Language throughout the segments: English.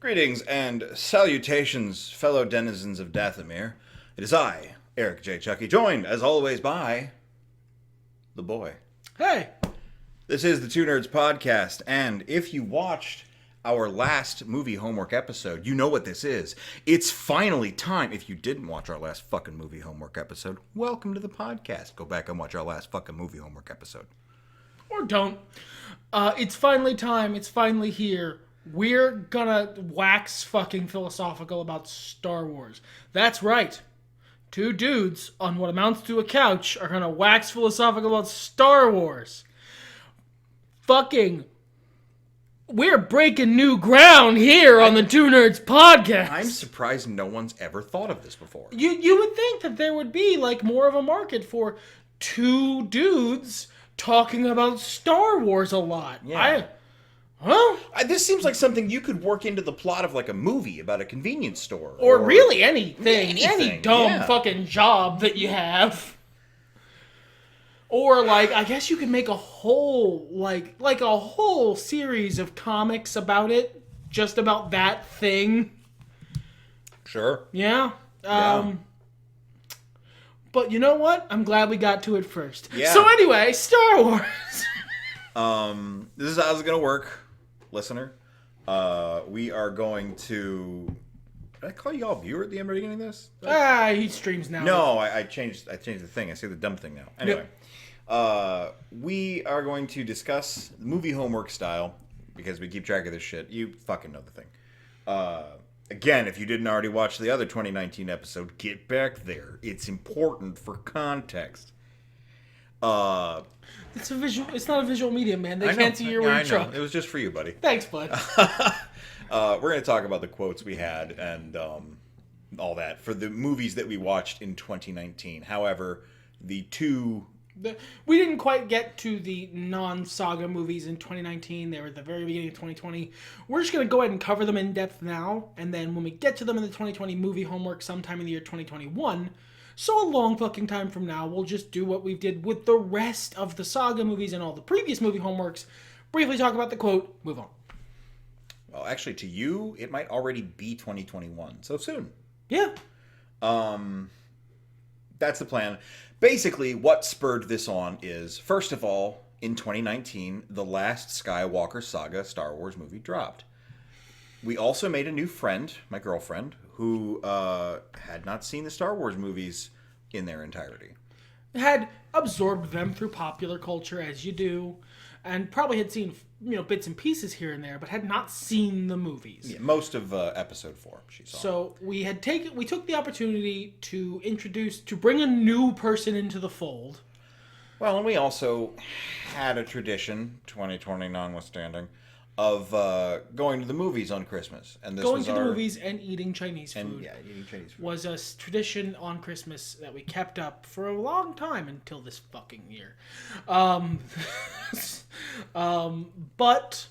Greetings and salutations, fellow denizens of Dathomir. It is I, Eric J. Chucky, joined, as always, by the boy. Hey! This is the Two Nerds Podcast, and if you watched our last movie homework episode, you know what this is. It's finally time. If you didn't watch our last fucking movie homework episode, welcome to the podcast. Go back and watch our last fucking movie homework episode. Or don't. It's finally time. It's finally here. We're gonna wax fucking philosophical about Star Wars. That's right. Two dudes on what amounts to a couch are gonna wax philosophical about Star Wars. We're breaking new ground here on the Two Nerds Podcast. I'm surprised no one's ever thought of this before. You would think that there would be like more of a market for two dudes talking about Star Wars a lot. Yeah. This seems like something you could work into the plot of like a movie about a convenience store. Or really anything. Anything, Any dumb fucking job that you have. Or like, I guess you could make a whole, like a whole series of comics about it. Just about that thing. Sure. Yeah. But you know what? I'm glad we got to it first. Yeah. So anyway, Star Wars. This is how it's going to work, listener. We are going to... Did I call you all viewer at the beginning of this? He streams now. No, I changed the thing. I say the dumb thing now. Anyway. Yep. We are going to discuss movie homework style, because we keep track of this shit. You fucking know the thing. Again, if you didn't already watch the other 2019 episode, get back there. It's important for context. It's not a visual medium, man. They can't see your weird truck. It was just for you, buddy. Thanks, bud. We're going to talk about the quotes we had and all that for the movies that we watched in 2019. However, we didn't quite get to the non-saga movies in 2019. They were at the very beginning of 2020. We're just going to go ahead and cover them in depth now. And then when we get to them in the 2020 movie homework sometime in the year 2021, so a long fucking time from now, we'll just do what we did with the rest of the saga movies and all the previous movie homeworks. Briefly talk about the quote, move on. Well, actually, to you, it might already be 2021. So soon. Yeah. That's the plan. Basically, what spurred this on is, first of all, in 2019, the last Skywalker saga Star Wars movie dropped. We also made a new friend, my girlfriend, who had not seen the Star Wars movies in their entirety. Had absorbed them through popular culture, as you do, and probably had seen bits and pieces here and there, but had not seen the movies. Yeah, most of episode 4 she saw. So we took the opportunity to bring a new person into the fold. Well, and we also had a tradition, 2020 notwithstanding, of going to the movies on Christmas. And going to the movies and eating Chinese food. Yeah, eating Chinese food. Was a tradition on Christmas that we kept up for a long time until this fucking year. But,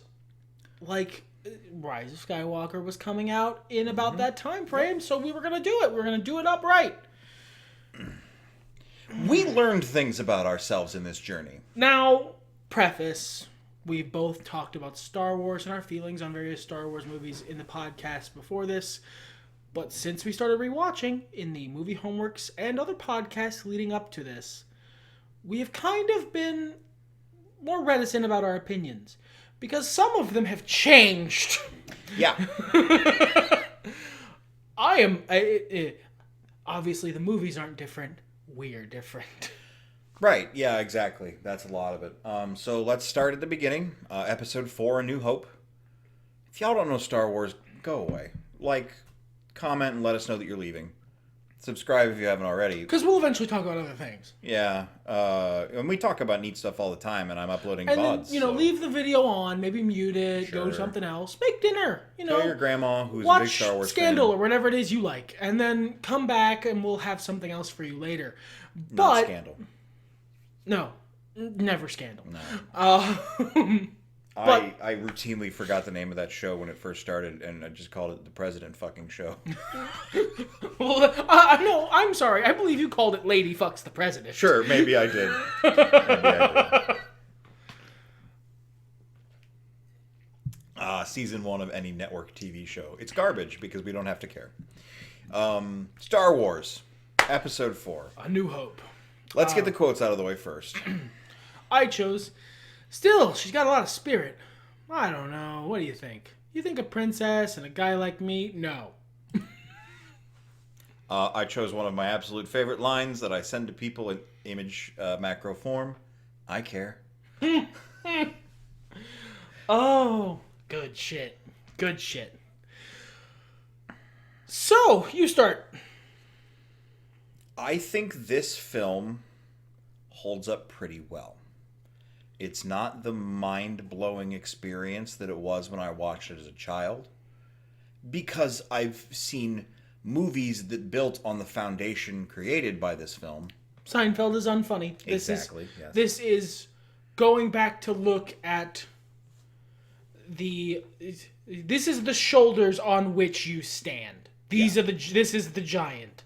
like, Rise of Skywalker was coming out in about that time frame, so we were going to do it. We were going to do it upright. We learned things about ourselves in this journey. Now, preface... We've both talked about Star Wars and our feelings on various Star Wars movies in the podcast before this. But since we started rewatching in the movie homeworks and other podcasts leading up to this, we have kind of been more reticent about our opinions. Because some of them have changed. Yeah. Obviously, the movies aren't different. We're different. Right, yeah, exactly. That's a lot of it. So let's start at the beginning. Episode 4, A New Hope. If y'all don't know Star Wars, go away. Like, comment, and let us know that you're leaving. Subscribe if you haven't already. Because we'll eventually talk about other things. Yeah. And we talk about neat stuff all the time, and I'm uploading VODs. And then, leave the video on, maybe mute it, go to something else. Make dinner, Tell your grandma, who's a big Star Wars watch Scandal or whatever it is you like. And then come back, and we'll have something else for you later. Not Scandal. No, never Scandal. No. But I routinely forgot the name of that show when it first started, and I just called it The President Fucking Show. Well, no, I'm sorry. I believe you called it Lady Fucks the President. Sure, maybe I did. season 1 of any network TV show. It's garbage because we don't have to care. Star Wars, Episode 4. A New Hope. Let's get the quotes out of the way first. I chose, still, she's got a lot of spirit. I don't know. What do you think? You think a princess and a guy like me? No. I chose one of my absolute favorite lines that I send to people in image macro form. I care. Oh, good shit. Good shit. So, you start. I think this film holds up pretty well. It's not the mind-blowing experience that it was when I watched it as a child, because I've seen movies that built on the foundation created by this film. Seinfeld is unfunny. Exactly. Yes. Yes. This is going back to look at this is the shoulders on which you stand. This is the giant.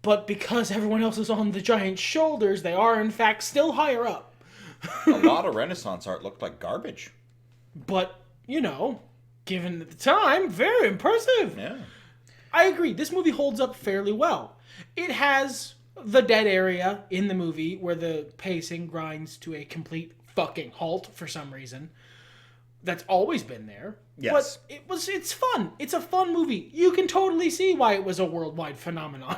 But because everyone else is on the giant's shoulders, they are in fact still higher up. A lot of Renaissance art looked like garbage. But, given at the time, very impressive. Yeah. I agree. This movie holds up fairly well. It has the dead area in the movie where the pacing grinds to a complete fucking halt for some reason. That's always been there. Yes. But it's fun. It's a fun movie. You can totally see why it was a worldwide phenomenon.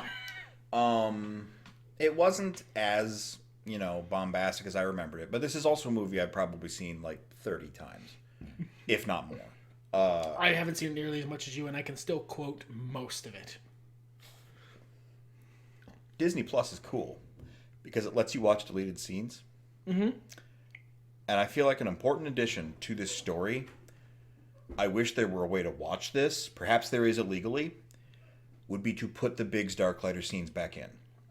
It wasn't as, bombastic as I remembered it, but this is also a movie I've probably seen like 30 times, if not more. I haven't seen it nearly as much as you, and I can still quote most of it. Disney Plus is cool because it lets you watch deleted scenes. Mm-hmm. And I feel like an important addition to this story, I wish there were a way to watch this, perhaps there is illegally, would be to put the Biggs Darklighter scenes back in.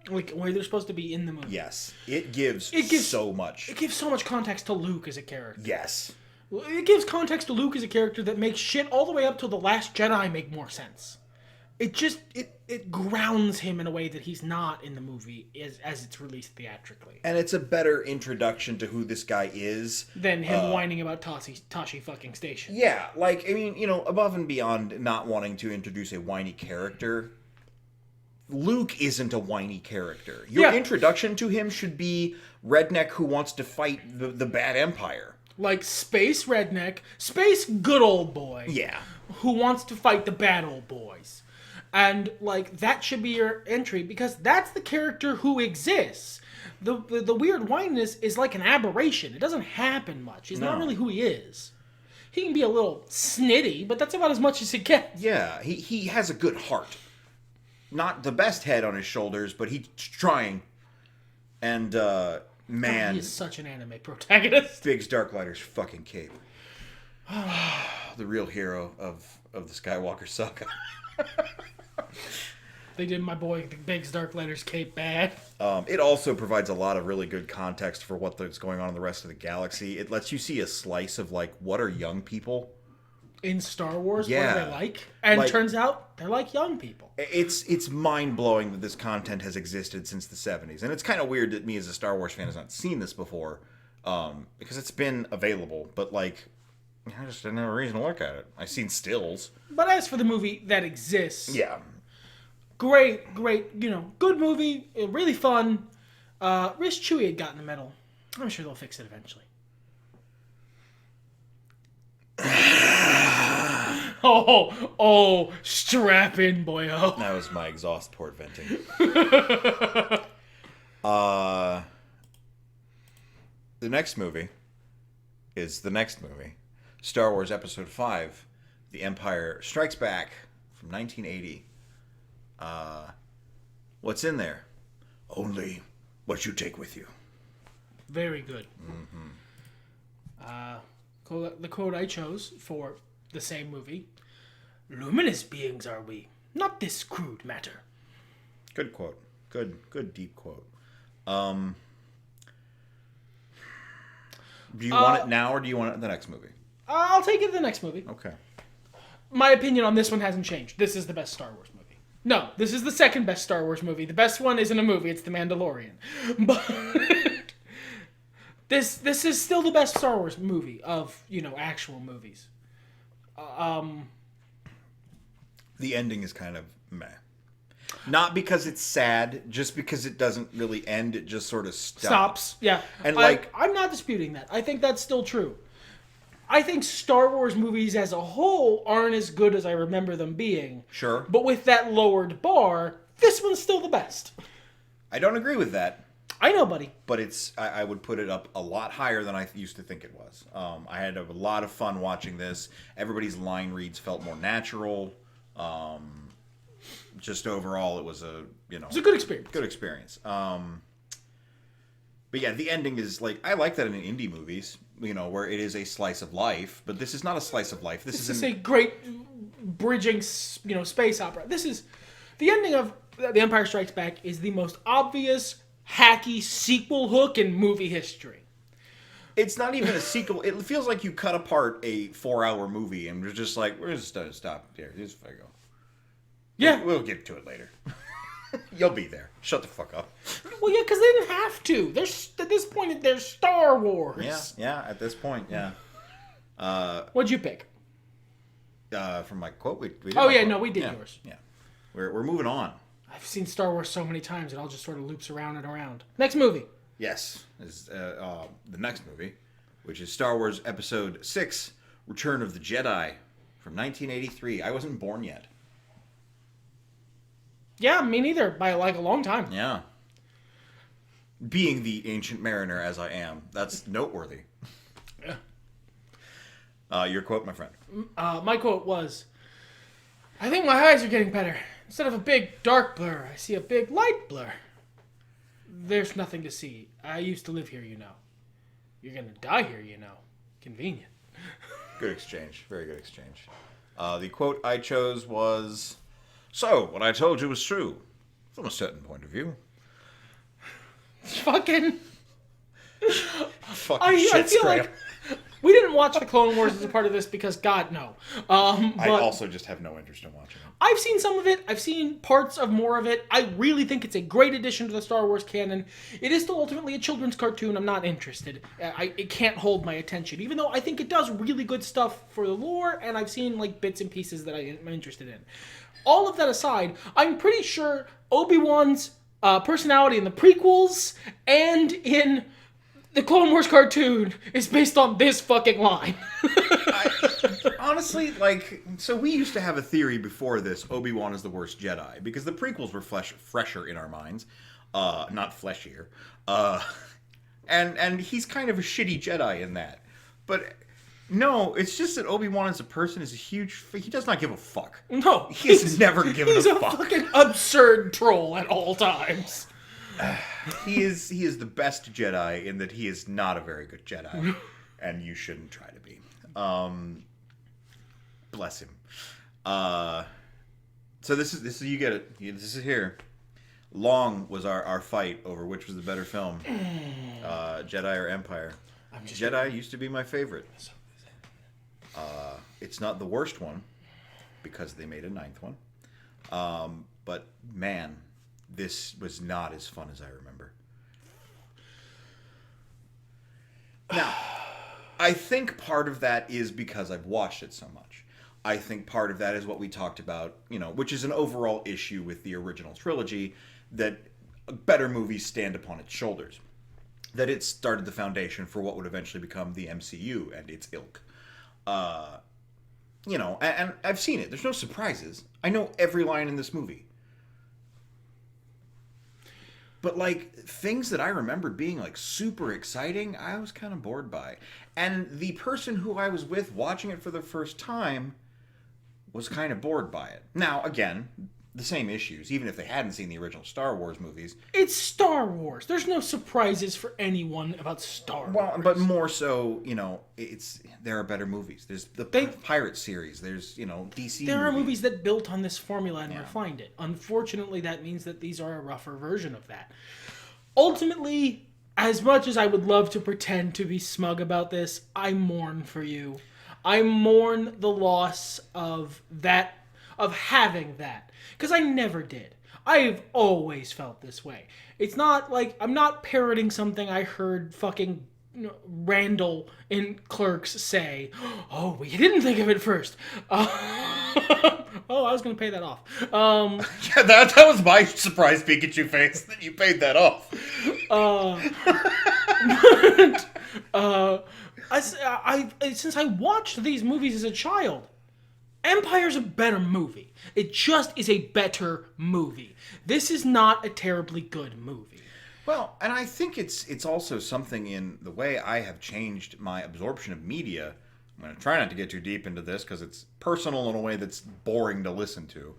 Like, where they're supposed to be in the movie. Yes. It gives so much. It gives so much context to Luke as a character. Yes. It gives context to Luke as a character that makes shit all the way up to The Last Jedi make more sense. It just, it grounds him in a way that he's not in the movie as it's released theatrically. And it's a better introduction to who this guy is. Than him whining about Tashi fucking Station. Yeah, above and beyond not wanting to introduce a whiny character, Luke isn't a whiny character. Your introduction to him should be redneck who wants to fight the bad empire. Like space redneck, space good old boy. Yeah. Who wants to fight the bad old boys. And, that should be your entry, because that's the character who exists. The weird whininess is like an aberration. It doesn't happen much. He's not really who he is. He can be a little snitty, but that's about as much as it gets. Yeah, he has a good heart. Not the best head on his shoulders, but he's trying. And, man... He is such an anime protagonist. Biggs Darklighter's fucking cape. The real hero of the Skywalker saga. They did my boy Biggs Darklighter's cape bad. It also provides a lot of really good context for what's going on in the rest of the galaxy. It lets you see a slice of, what are young people? In Star Wars, yeah. what are they like? And turns out, they're like young people. It's mind-blowing that this content has existed since the 70s. And it's kind of weird that me as a Star Wars fan has not seen this before. Because it's been available. But, I just didn't have a reason to look at it. I've seen stills. But as for the movie that exists... Yeah. Great, good movie, really fun. Wish Chewie had gotten the medal. I'm sure they'll fix it eventually. Strap in, boyo. That was my exhaust port venting. The next movie is the next movie. Star Wars Episode 5, The Empire Strikes Back from 1980. What's in there? Only what you take with you. Very good. The quote I chose for the same movie: "Luminous beings are we, not this crude matter." Good quote. Good deep quote. Do you want it now or do you want it in the next movie? I'll take it in the next movie. Okay. My opinion on this one hasn't changed. This is the best Star Wars movie. No, this is the second best Star Wars movie. The best one isn't a movie, it's The Mandalorian. But this is still the best Star Wars movie of, actual movies. The ending is kind of meh. Not because it's sad, just because it doesn't really end. It just sort of stops. Yeah. And I'm not disputing that. I think that's still true. I think Star Wars movies as a whole aren't as good as I remember them being. Sure. But with that lowered bar, this one's still the best. I don't agree with that. I know, buddy. But I would put it up a lot higher than I used to think it was. I had a lot of fun watching this. Everybody's line reads felt more natural. Just overall, it was a good experience. Good experience. But yeah, the ending is like, I like that in indie movies, where it is a slice of life. But this is not a slice of life. This is a great bridging, space opera. This is the ending of The Empire Strikes Back is the most obvious, hacky sequel hook in movie history. It's not even a sequel. It feels like you cut apart a 4-hour movie and we're just like, we're just going to stop here. Here's where I go. Yeah. We'll get to it later. You'll be there. Shut the fuck up. Well, yeah, because they didn't have to. At this point, they're Star Wars. Yeah, at this point, yeah. What'd you pick? From my quote, we did we did yours. Yeah. We're moving on. I've seen Star Wars so many times, it all just sort of loops around and around. Next movie. Yes, is the next movie, which is Star Wars Episode 6, Return of the Jedi, from 1983. I wasn't born yet. Yeah, me neither, by like a long time. Yeah. Being the ancient mariner as I am, that's noteworthy. Yeah. Your quote, my friend. My quote was, I think my eyes are getting better. Instead of a big dark blur, I see a big light blur. There's nothing to see. I used to live here, You're gonna die here, Convenient. Good exchange. Very good exchange. The quote I chose was, "So, what I told you was true, from a certain point of view." Fucking shit feel straight like we didn't watch the Clone Wars as a part of this because God, no. I also just have no interest in watching it. I've seen some of it. I've seen parts of more of it. I really think it's a great addition to the Star Wars canon. It is still ultimately a children's cartoon. I'm not interested. It can't hold my attention, even though I think it does really good stuff for the lore, and I've seen like bits and pieces that I'm interested in. All of that aside, I'm pretty sure Obi-Wan's personality in the prequels and in the Clone Wars cartoon is based on this fucking line. Honestly, so we used to have a theory before this, Obi-Wan is the worst Jedi, because the prequels were fresher in our minds, not fleshier, and he's kind of a shitty Jedi in that. But no, it's just that Obi-Wan as a person is he does not give a fuck. No. He's never given a fuck. He's a fucking absurd troll at all times. He is the best Jedi in that he is not a very good Jedi, and you shouldn't try to be. Bless him. So this is you get it. This is here. Long was our fight over which was the better film, Jedi or Empire. Jedi used to be my favorite. It's not the worst one because they made a 9th one. But man, this was not as fun as I remember. Now, I think part of that is because I've watched it so much. I think part of that is what we talked about, which is an overall issue with the original trilogy, that better movies stand upon its shoulders. That it started the foundation for what would eventually become the MCU and its ilk. And I've seen it. There's no surprises. I know every line in this movie. But, things that I remembered being, super exciting, I was kind of bored by. And the person who I was with watching it for the first time was kind of bored by it. Now, again, the same issues, even if they hadn't seen the original Star Wars movies. It's Star Wars. There's no surprises for anyone about Star Wars. Well, but more so, there are better movies. There's the Pirate series. There's, DC There are movies that built on this formula and refined it. Unfortunately, that means that these are a rougher version of that. Ultimately, as much as I would love to pretend to be smug about this, I mourn for you. I mourn the loss of that, of having that. Because I never did. I've always felt this way. It's not like I'm not parroting something I heard fucking Randall in Clerks say, "Oh, we didn't think of it first." Oh, I was going to pay that off. Yeah, that was my surprise Pikachu face that you paid that off. Since I watched these movies as a child, Empire's a better movie. It just is a better movie. This is not a terribly good movie. Well, and I think it's also something in the way I have changed my absorption of media. I'm going to try not to get too deep into this because it's personal in a way that's boring to listen to.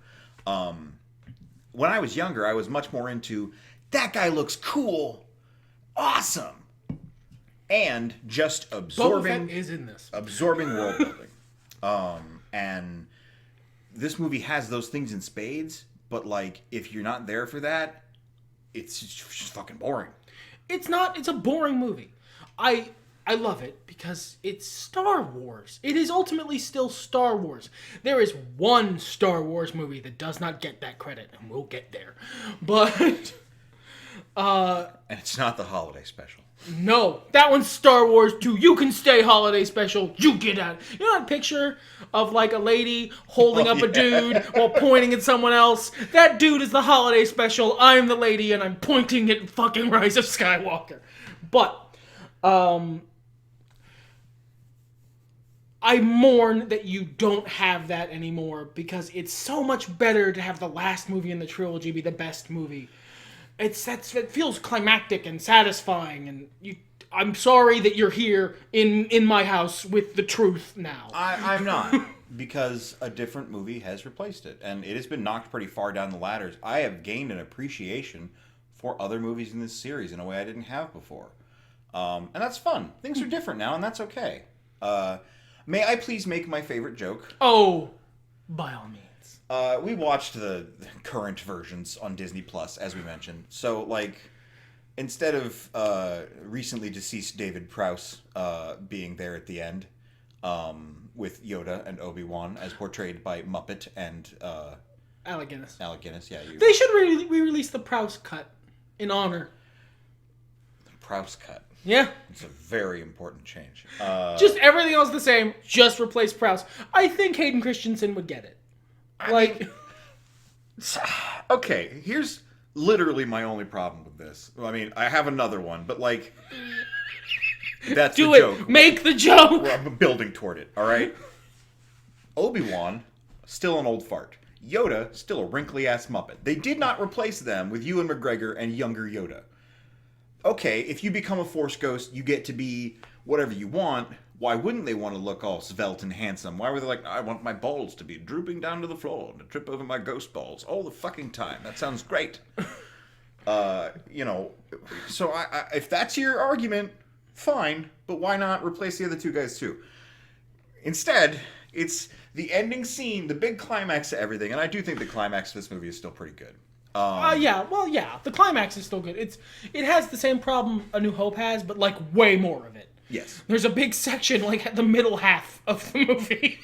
When I was younger, I was much more into, that guy looks cool, awesome, and just absorbing. Boba Fett is in this. Absorbing world building. And this movie has those things in spades, but like if you're not there for that, it's just fucking boring. It's not. It's a boring movie. I love it because it's Star Wars. It is ultimately still Star Wars. There is one Star Wars movie that does not get that credit, and we'll get there. But and it's not the holiday special. No, that one's Star Wars 2. You can stay holiday special. You get out. You know that picture of like a lady holding up a dude while pointing at someone else? That dude is the holiday special. I'm the lady and I'm pointing at fucking Rise of Skywalker. But I mourn that you don't have that anymore because it's so much better to have the last movie in the trilogy be the best movie. It feels climactic and satisfying, and I'm sorry that you're here in my house with the truth now. I'm not, because a different movie has replaced it, and it has been knocked pretty far down the ladders. I have gained an appreciation for other movies in this series in a way I didn't have before. And that's fun. Things are different now, and that's okay. May I please make my favorite joke? Oh, by all means. We watched the current versions on Disney Plus, as we mentioned. So, like, instead of recently deceased David Prowse being there at the end, with Yoda and Obi-Wan as portrayed by Muppet and Alec Guinness. Alec Guinness, yeah. They should re-release the Prowse cut in honor. The Prowse cut. Yeah. It's a very important change. Just everything else the same. Just replace Prowse. I think Hayden Christensen would get it. Okay, here's literally my only problem with this. I mean, I have another one, but like, that's the joke. Make the joke. I'm building toward it. All right. Obi-Wan, still an old fart. Yoda, still a wrinkly ass Muppet. They did not replace them with Ewan McGregor and younger Yoda. Okay, if you become a Force ghost, you get to be whatever you want. Why wouldn't they want to look all svelte and handsome? Why were they like, I want my balls to be drooping down to the floor to trip over my ghost balls all the fucking time? That sounds great. So if that's your argument, fine. But why not replace the other two guys too? Instead, it's the ending scene, the big climax to everything. And I do think the climax of this movie is still pretty good. The climax is still good. It has the same problem A New Hope has, but like way more of it. Yes. There's a big section like at the middle half of the movie.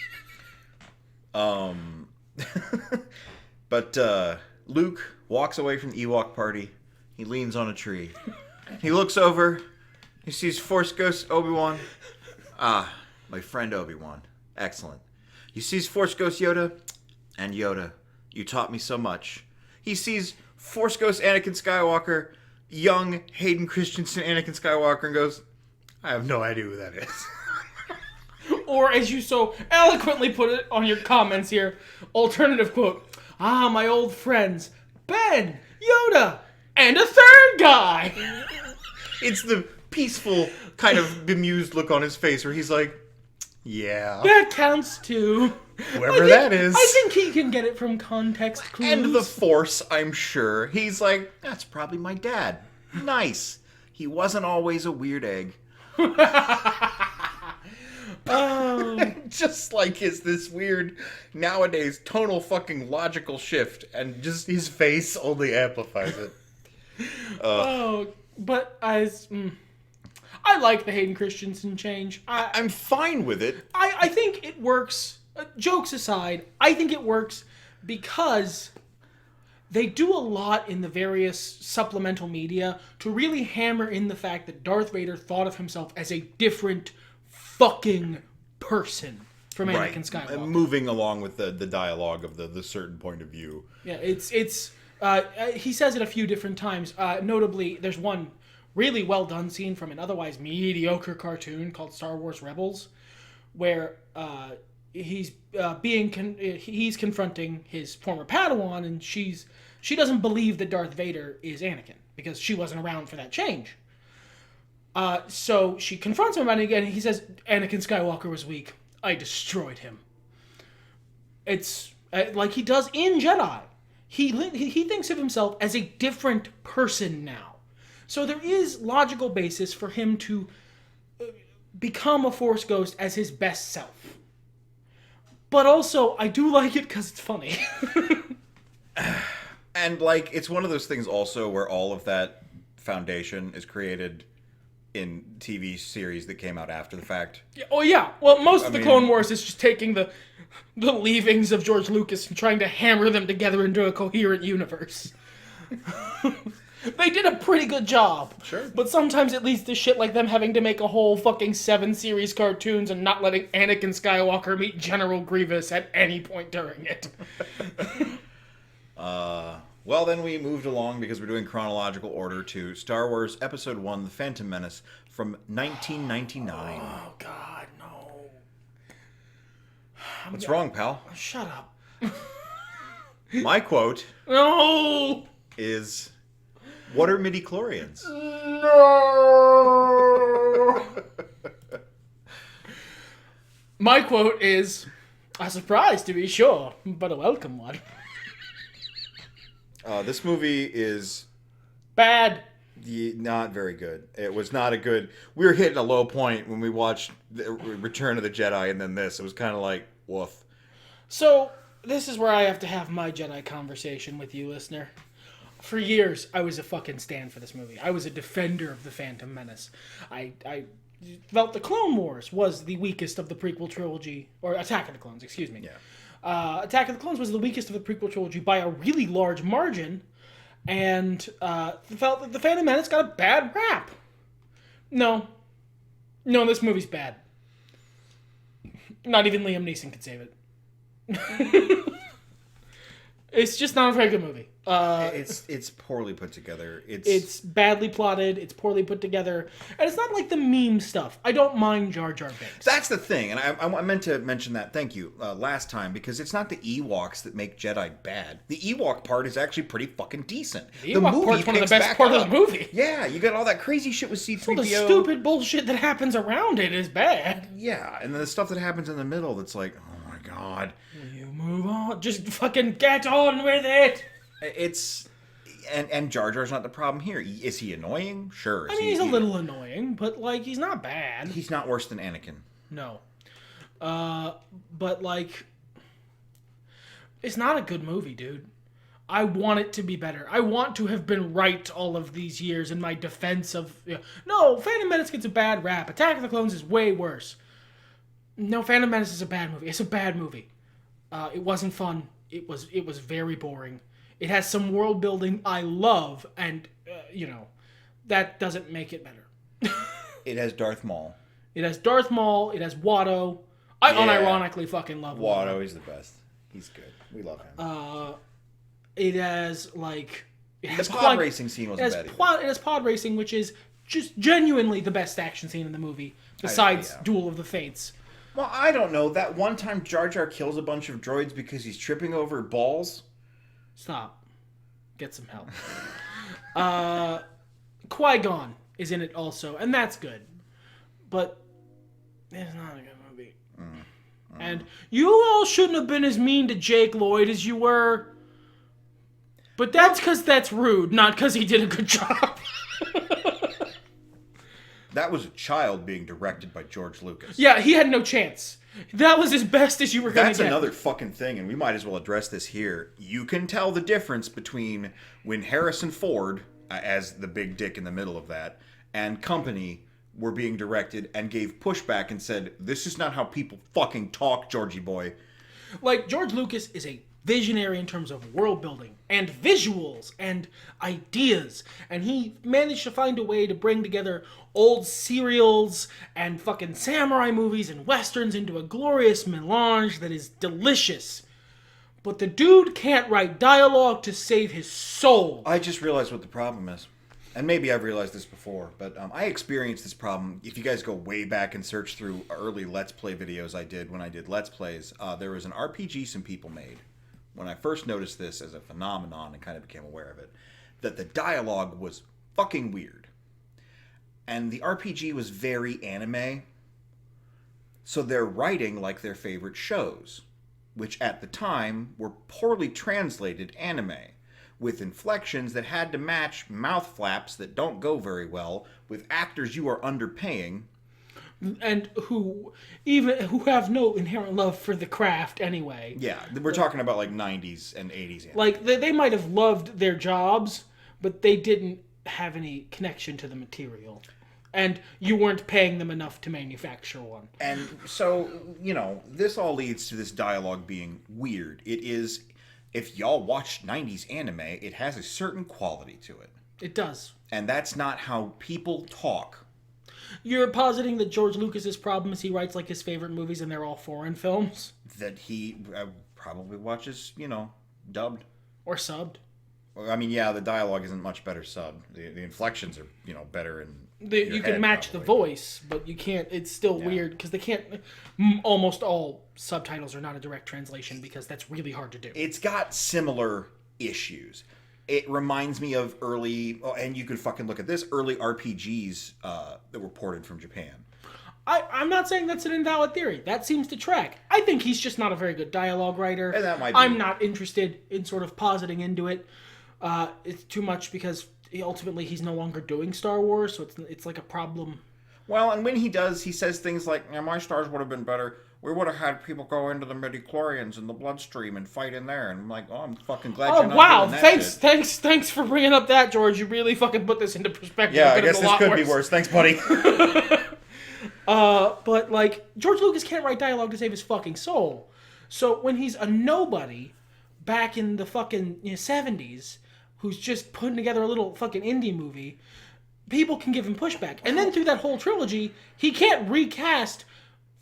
But Luke walks away from the Ewok party. He leans on a tree. He looks over. He sees Force Ghost Obi-Wan. Ah, my friend Obi-Wan. Excellent. He sees Force Ghost Yoda. And Yoda, you taught me so much. He sees Force Ghost Anakin Skywalker, young Hayden Christensen Anakin Skywalker, and goes, I have no idea who that is. Or, as you so eloquently put it on your comments here, alternative quote, my old friends, Ben, Yoda, and a third guy. It's the peaceful, kind of bemused look on his face where he's like, yeah. That counts too. Whoever that is. I think he can get it from context clues. And the Force, I'm sure. He's like, that's probably my dad. Nice. He wasn't always a weird egg. Just like this weird, nowadays, tonal fucking logical shift. And just his face only amplifies it. But I like the Hayden Christensen change. I'm fine with it. I think it works. Jokes aside, I think it works because they do a lot in the various supplemental media to really hammer in the fact that Darth Vader thought of himself as a different fucking person from Anakin Skywalker. Moving along with the dialogue of the certain point of view. Yeah, he says it a few different times. Notably, there's one really well done scene from an otherwise mediocre cartoon called Star Wars Rebels, where he's confronting his former Padawan, and she doesn't believe that Darth Vader is Anakin because she wasn't around for that change. So she confronts him about it again, and he says, "Anakin Skywalker was weak. I destroyed him." It's like he does in Jedi. He thinks of himself as a different person now. So there is logical basis for him to become a Force ghost as his best self. But also, I do like it because it's funny. And, like, it's one of those things also where all of that foundation is created in TV series that came out after the fact. Oh, yeah. Well, most of the Clone Wars is just taking the leavings of George Lucas and trying to hammer them together into a coherent universe. They did a pretty good job. Sure. But sometimes it leads to shit like them having to make a whole fucking 7-series cartoons and not letting Anakin Skywalker meet General Grievous at any point during it. Well, then we moved along, because we're doing chronological order, to Star Wars Episode 1, The Phantom Menace, from 1999. Oh, God, no. What's wrong, pal? Shut up. My quote No! is, "What are midi-chlorians?" No! My quote is, "A surprise to be sure, but a welcome one." This movie is Bad. not very good. It was not a good... We were hitting a low point when we watched Return of the Jedi and then this. It was kind of like, woof. So, this is where I have to have my Jedi conversation with you, listener. For years, I was a fucking stan for this movie. I was a defender of the Phantom Menace. I felt the Clone Wars was the weakest of the prequel trilogy, or Attack of the Clones, excuse me. Yeah. Attack of the Clones was the weakest of the prequel trilogy by a really large margin, and felt that the Phantom Menace got a bad rap. No, this movie's bad. Not even Liam Neeson could save it. It's just not a very good movie. It's poorly put together. It's badly plotted. It's poorly put together, and it's not like the meme stuff. I don't mind Jar Jar Binks. That's the thing, and I meant to mention that. Thank you last time, because it's not the Ewoks that make Jedi bad. The Ewok part is actually pretty fucking decent. The Ewok part's one of the best parts of the movie. Yeah, you got all that crazy shit with C-3PO. All the stupid bullshit that happens around it is bad. Yeah, and then the stuff that happens in the middle that's like, oh my god. You move on. Just fucking get on with it. It's... And Jar Jar's not the problem here. Is he annoying? Sure. He's a little annoying, but, like, he's not bad. He's not worse than Anakin. No. But, like, it's not a good movie, dude. I want it to be better. I want to have been right all of these years in my defense of... No, Phantom Menace gets a bad rap. Attack of the Clones is way worse. No, Phantom Menace is a bad movie. It's a bad movie. It wasn't fun. It was very boring. It has some world building I love, and, that doesn't make it better. It has Darth Maul. It has Darth Maul. It has Watto. I unironically fucking love Watto. Watto, he's the best. He's good. We love him. It has, like... The pod racing scene wasn't bad either. It has pod racing, which is just genuinely the best action scene in the movie, besides Duel of the Fates. Well, I don't know. That one time Jar Jar kills a bunch of droids because he's tripping over balls... Stop. Get some help. Qui-Gon is in it also, and that's good. But it's not a good movie. And you all shouldn't have been as mean to Jake Lloyd as you were. But that's because that's rude, not because he did a good job. That was a child being directed by George Lucas. Yeah, he had no chance. That was as best as you were going to get. That's another fucking thing, and we might as well address this here. You can tell the difference between when Harrison Ford, as the big dick in the middle of that, and company were being directed and gave pushback and said, "This is not how people fucking talk, Georgie boy." Like, George Lucas is a visionary in terms of world building and visuals and ideas. And he managed to find a way to bring together old serials and fucking samurai movies and westerns into a glorious melange that is delicious. But the dude can't write dialogue to save his soul. I just realized what the problem is. And maybe I've realized this before, but I experienced this problem. If you guys go way back and search through early Let's Play videos I did when I did Let's Plays, there was an RPG some people made. When I first noticed this as a phenomenon and kind of became aware of it, that the dialogue was fucking weird. And the RPG was very anime. So they're writing like their favorite shows, which at the time were poorly translated anime, with inflections that had to match mouth flaps that don't go very well, with actors you are underpaying. And who have no inherent love for the craft anyway. Yeah, we're talking about like 90s and 80s anime. Like, they might have loved their jobs, but they didn't have any connection to the material. And you weren't paying them enough to manufacture one. And so, this all leads to this dialogue being weird. It is, if y'all watched 90s anime, it has a certain quality to it. It does. And that's not how people talk. You're positing that George Lucas's problem is he writes like his favorite movies and they're all foreign films? That he probably watches, dubbed. Or subbed. I mean, yeah, the dialogue isn't much better subbed. The inflections are, better in you can match the voice, but you can't. It's still weird because they can't. Almost all subtitles are not a direct translation because that's really hard to do. It's got similar issues. It reminds me of early, and you can fucking look at this, early RPGs that were ported from Japan. I'm not saying that's an invalid theory. That seems to track. I think he's just not a very good dialogue writer. And that might be. I'm not interested in sort of positing into it. It's too much because ultimately he's no longer doing Star Wars, so it's like a problem. Well, and when he does, he says things like, my stars would have been better. We would have had people go into the midichlorians in the bloodstream and fight in there. And I'm like, I'm fucking glad you're not doing that shit. Thanks for bringing up that, George. You really fucking put this into perspective. Yeah, I guess this could be worse. Thanks, buddy. But, like, George Lucas can't write dialogue to save his fucking soul. So when he's a nobody back in the fucking 70s... who's just putting together a little fucking indie movie, people can give him pushback. And then through that whole trilogy, he can't recast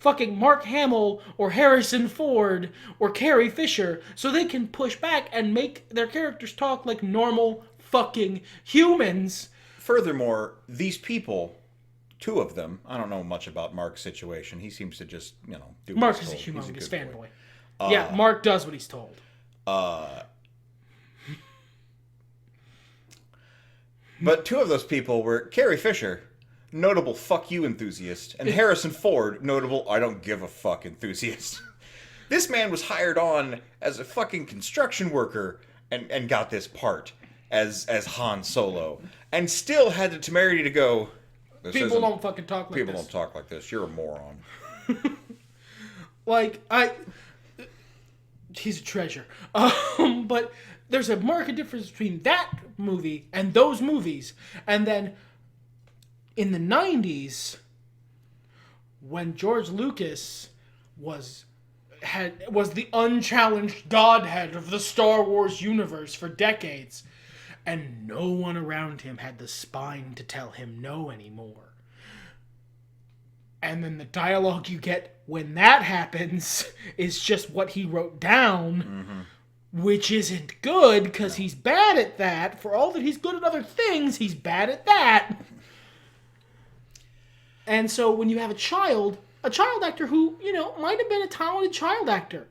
fucking Mark Hamill or Harrison Ford or Carrie Fisher so they can push back and make their characters talk like normal fucking humans. Furthermore, these people, two of them, I don't know much about Mark's situation. He seems to just, do Mark is a humongous fanboy. Yeah, Mark does what he's told. But two of those people were Carrie Fisher, notable fuck you enthusiast, and Harrison Ford, notable I don't give a fuck enthusiast. This man was hired on as a fucking construction worker and got this part as Han Solo, and still had the temerity to go, people don't fucking talk like this. People don't talk like this. You're a moron. He's a treasure. But there's a marked difference between that movie and those movies. And then in the 90s, when George Lucas was the unchallenged godhead of the Star Wars universe for decades, and no one around him had the spine to tell him no anymore. And then the dialogue you get when that happens is just what he wrote down, which isn't good because he's bad at that. For all that he's good at other things, he's bad at that. And so when you have a child actor who, might have been a talented child actor,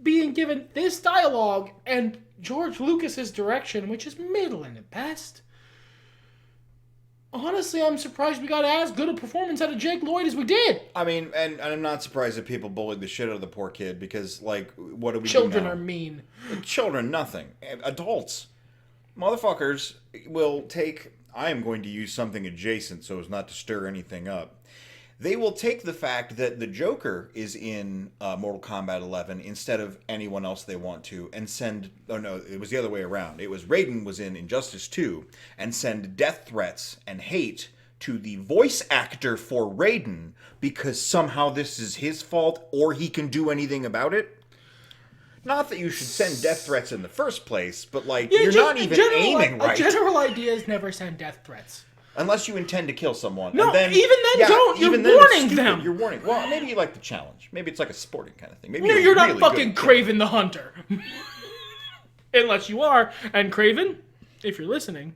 being given this dialogue and George Lucas's direction, which is middling at best. Honestly, I'm surprised we got as good a performance out of Jake Lloyd as we did. I mean, and I'm not surprised that people bullied the shit out of the poor kid because, like, what do we Children do now? are mean. Children, nothing. Adults. Motherfuckers will take... I am going to use something adjacent so as not to stir anything up. They will take the fact that the Joker is in Mortal Kombat 11 instead of anyone else they want to and send... Oh, no, it was the other way around. It was Raiden was in Injustice 2 and send death threats and hate to the voice actor for Raiden because somehow this is his fault or he can do anything about it. Not that you should send death threats in the first place, but like Yeah, you're not even aiming right. A general idea is never send death threats. Unless you intend to kill someone. No, and then, even then don't. You're warning them. You're warning. Well, maybe you like the challenge. Maybe it's like a sporting kind of thing. Maybe you're not really fucking Craven the Hunter. Unless you are. And Craven, if you're listening,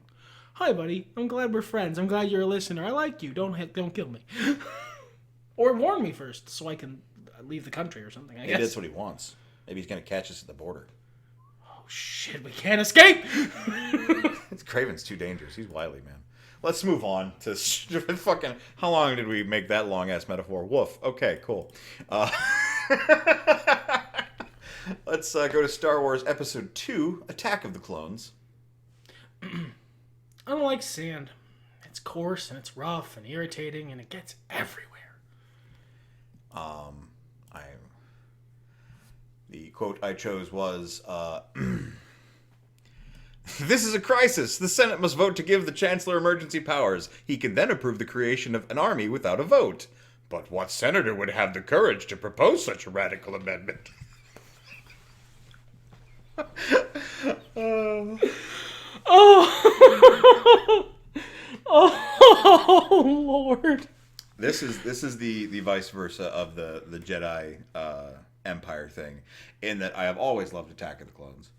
hi, buddy. I'm glad we're friends. I'm glad you're a listener. I like you. Don't kill me. Or warn me first so I can leave the country or something, I guess. That's what he wants. Maybe he's going to catch us at the border. Oh, shit. We can't escape. Craven's too dangerous. He's wily, man. Let's move on to fucking... How long did we make that long-ass metaphor? Woof. Okay, cool. Let's go to Star Wars Episode 2, Attack of the Clones. I don't like sand. It's coarse, and it's rough, and irritating, and it gets everywhere. The quote I chose was... This is a crisis. The Senate must vote to give the Chancellor emergency powers. He can then approve the creation of an army without a vote. But what senator would have the courage to propose such a radical amendment? Oh, Lord. This is the vice versa of the Jedi Empire thing, in that I have always loved Attack of the Clones.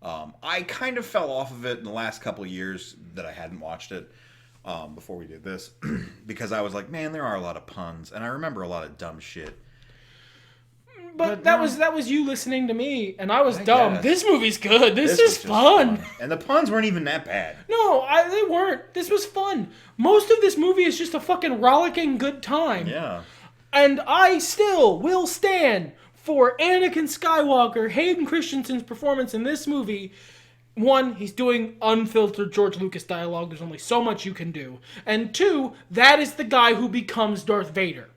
I kind of fell off of it in the last couple of years that I hadn't watched it before we did this because I was like, man, there are a lot of puns, and I remember a lot of dumb shit. But that was you listening to me, and I was dumb. Guess. This movie's good. This is fun. And the puns weren't even that bad. No, they weren't. This was fun. Most of this movie is just a fucking rollicking good time. Yeah. And I still will stand for Anakin Skywalker, Hayden Christensen's performance in this movie. One, he's doing unfiltered George Lucas dialogue. There's only so much you can do. And two, that is the guy who becomes Darth Vader.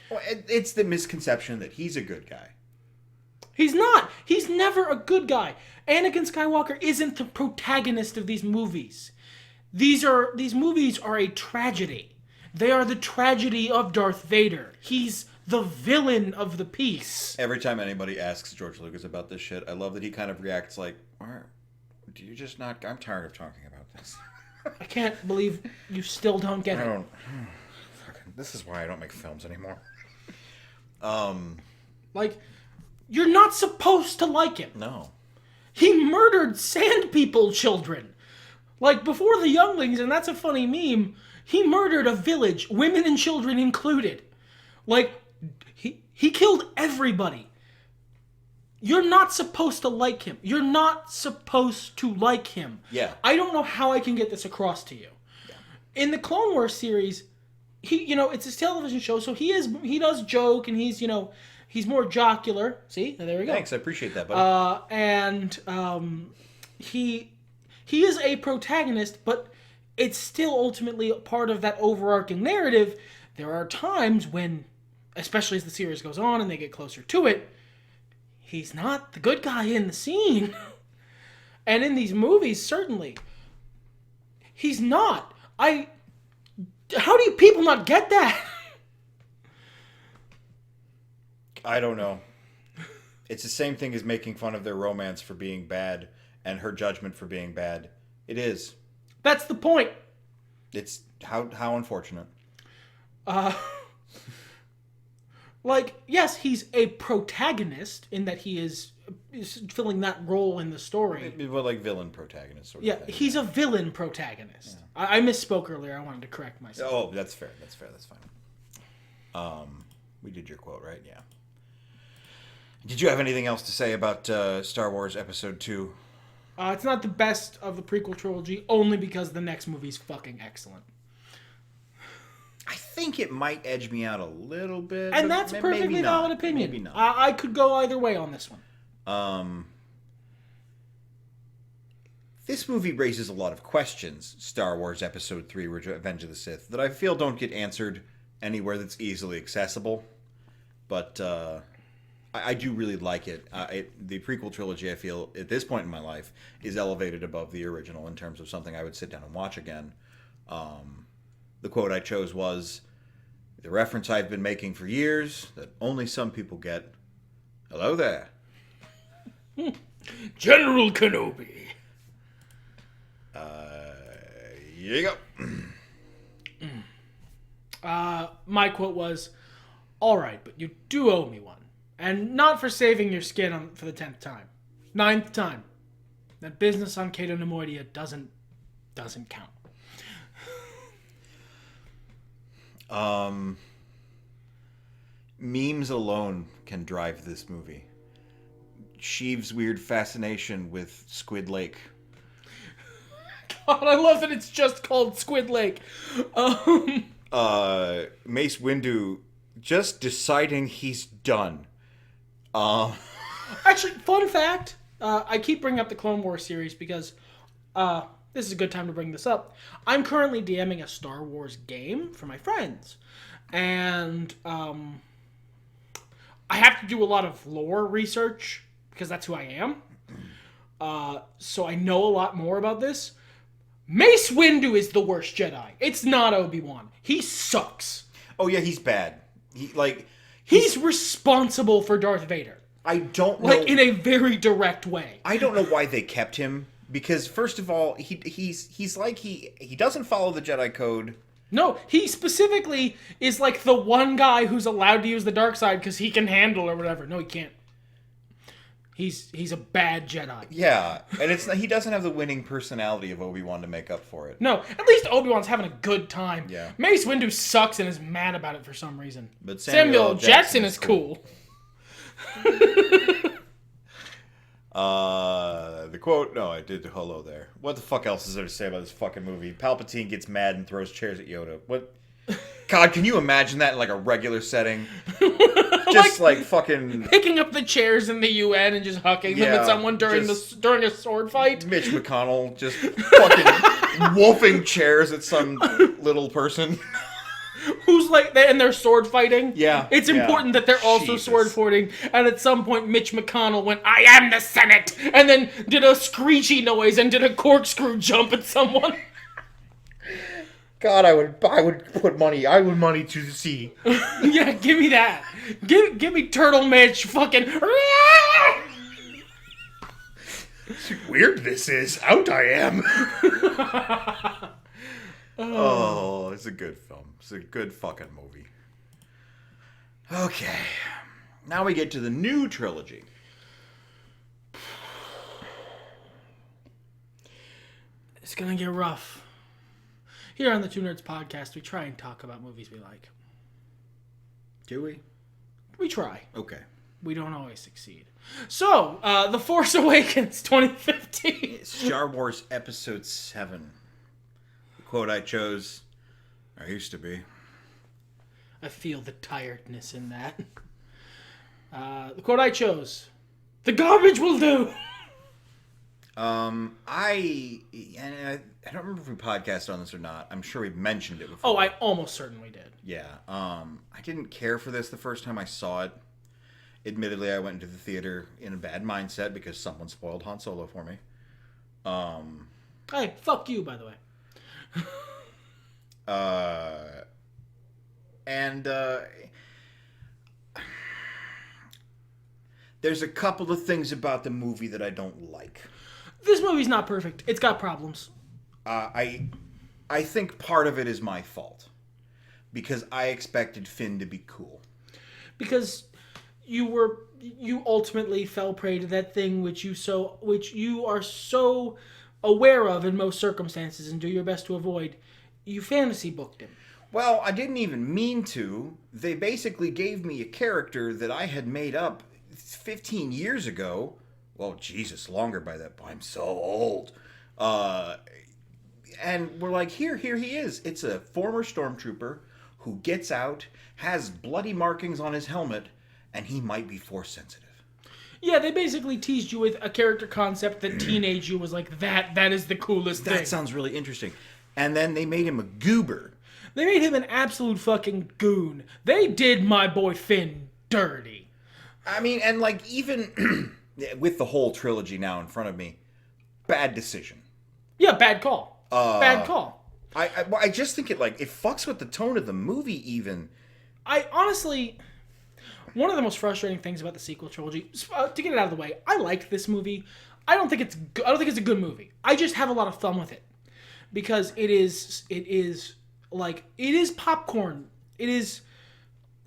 Well, it's the misconception that he's a good guy. He's not. He's never a good guy. Anakin Skywalker isn't the protagonist of these movies. These movies are a tragedy. They are the tragedy of Darth Vader. He's the villain of the piece. Every time anybody asks George Lucas about this shit, I love that he kind of reacts like, do you just not... I'm tired of talking about this. I can't believe you still don't get it. This is why I don't make films anymore. Like, you're not supposed to like him. No. He murdered sand people children. Like, before the younglings, and that's a funny meme, he murdered a village, women and children included. Like, he killed everybody. You're not supposed to like him. You're not supposed to like him. Yeah. I don't know how I can get this across to you. Yeah. In the Clone Wars series, it's his television show, so he does joke, and he's more jocular. See? There we go. Thanks, I appreciate that, buddy. He is a protagonist, but it's still ultimately part of that overarching narrative. There are times when, especially as the series goes on and they get closer to it, he's not the good guy in the scene. And in these movies, certainly, he's not. How do you people not get that? I don't know. It's the same thing as making fun of their romance for being bad and her judgment for being bad. It is. That's the point. It's how unfortunate. Yes, he's a protagonist in that he is filling that role in the story. Well, like villain protagonist sort of thing. He's a villain protagonist. Yeah. I misspoke earlier. I wanted to correct myself. Oh, that's fair. That's fine. We did your quote, right? Yeah. Did you have anything else to say about Star Wars Episode 2? It's not the best of the prequel trilogy, only because the next movie's fucking excellent. I think it might edge me out a little bit. And that's a perfectly valid opinion. Maybe not. I could go either way on this one. This movie raises a lot of questions, Star Wars Episode 3, Revenge of the Sith, that I feel don't get answered anywhere that's easily accessible. But I do really like it. The prequel trilogy, I feel, at this point in my life, is elevated above the original in terms of something I would sit down and watch again. The quote I chose was, the reference I've been making for years that only some people get. Hello there. General Kenobi. Here you go. My quote was, "All right, but you do owe me one. And not for saving your skin for the 10th time. 9th time. That business on Cato Nemoidia doesn't count." Memes alone can drive this movie. Sheev's weird fascination with Squid Lake. God, I love that it's just called Squid Lake. Mace Windu just deciding he's done. Actually, fun fact, I keep bringing up the Clone Wars series because this is a good time to bring this up. I'm currently DMing a Star Wars game for my friends. And I have to do a lot of lore research because that's who I am. So I know a lot more about this. Mace Windu is the worst Jedi. It's not Obi-Wan. He sucks. Oh yeah, he's bad. He's responsible for Darth Vader. I don't know. Like, in a very direct way. I don't know why they kept him. Because, first of all, he's like he doesn't follow the Jedi Code. No, he specifically is like the one guy who's allowed to use the dark side because he can handle or whatever. No, he can't. He's a bad Jedi. Yeah, and he doesn't have the winning personality of Obi-Wan to make up for it. No, at least Obi-Wan's having a good time. Yeah. Mace Windu sucks and is mad about it for some reason. But Samuel Jackson is cool. The quote... No, I did the hello there. What the fuck else is there to say about this fucking movie? Palpatine gets mad and throws chairs at Yoda. What? God, can you imagine that in like a regular setting? Just like fucking... Picking up the chairs in the UN and just hucking them at someone during a sword fight. Mitch McConnell just fucking wolfing chairs at some little person. Who's like, and they're sword fighting. Yeah. It's important that they're also sword fighting. And at some point, Mitch McConnell went, "I am the Senate!" And then did a screechy noise and did a corkscrew jump at someone. God, I would put money. I would money to the sea. Yeah, give me that. Give me Turtle Mitch fucking... Weird this is. Out I am. Oh, it's a good film. It's a good fucking movie. Okay. Now we get to the new trilogy. It's gonna get rough. Here on the Two Nerds podcast, we try and talk about movies we like. Do we? We try. Okay. We don't always succeed. So, The Force Awakens 2015. Star Wars Episode 7. The quote I chose, I used to be. I feel the tiredness in that. The quote I chose, "The garbage will do." I don't remember if we podcasted on this or not. I'm sure we've mentioned it before. Oh, I almost certainly did. Yeah. I didn't care for this the first time I saw it. Admittedly, I went into the theater in a bad mindset because someone spoiled Han Solo for me. Hey, fuck you, by the way. There's a couple of things about the movie that I don't like. This movie's not perfect. It's got problems. I think part of it is my fault. Because I expected Finn to be cool. Because you ultimately fell prey to that thing which you are so aware of in most circumstances and do your best to avoid. You fantasy booked him. Well, I didn't even mean to. They basically gave me a character that I had made up 15 years ago. Well, Jesus, longer by that point. I'm so old. And we're like, here he is. It's a former stormtrooper who gets out, has bloody markings on his helmet, and he might be force sensitive. Yeah, they basically teased you with a character concept that teenage you was like, that is the coolest thing. That sounds really interesting. And then they made him a goober. They made him an absolute fucking goon. They did my boy Finn dirty. I mean, and like even with the whole trilogy now in front of me, bad decision. Yeah, bad call. Bad call. I just think it fucks with the tone of the movie even. I honestly, One of the most frustrating things about the sequel trilogy, to get it out of the way, I liked this movie. I don't think it's a good movie. I just have a lot of fun with it because it is popcorn. It is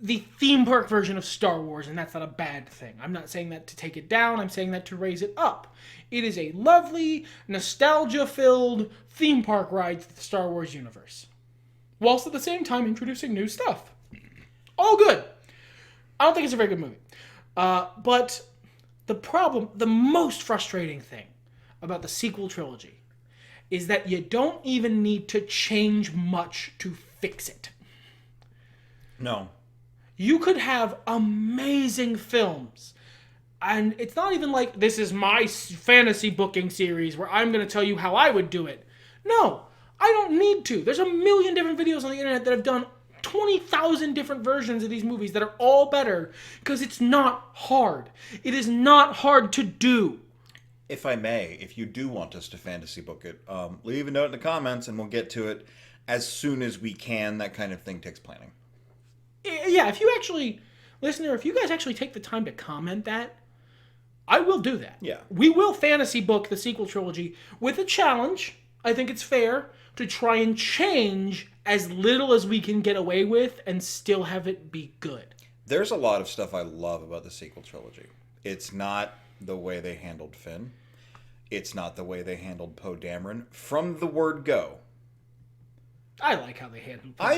the theme park version of Star Wars, and that's not a bad thing. I'm not saying that to take it down. I'm saying that to raise it up. It is a lovely, nostalgia-filled theme park ride through the Star Wars universe, whilst at the same time introducing new stuff. All good. I don't think it's a very good movie. But the most frustrating thing about the sequel trilogy is that you don't even need to change much to fix it. No. You could have amazing films. And it's not even like, this is my fantasy booking series where I'm going to tell you how I would do it. No, I don't need to. There's a million different videos on the internet that have done 20,000 different versions of these movies that are all better because it's not hard. It is not hard to do. If I may, if you do want us to fantasy book it, leave a note in the comments and we'll get to it as soon as we can. That kind of thing takes planning. Yeah, if you actually, listener, if you guys actually take the time to comment that, I will do that. Yeah. We will fantasy book the sequel trilogy with a challenge. I think it's fair to try and change as little as we can get away with and still have it be good. There's a lot of stuff I love about the sequel trilogy. It's not the way they handled Finn. It's not the way they handled Poe Dameron. From the word go. I like how they handled Poe I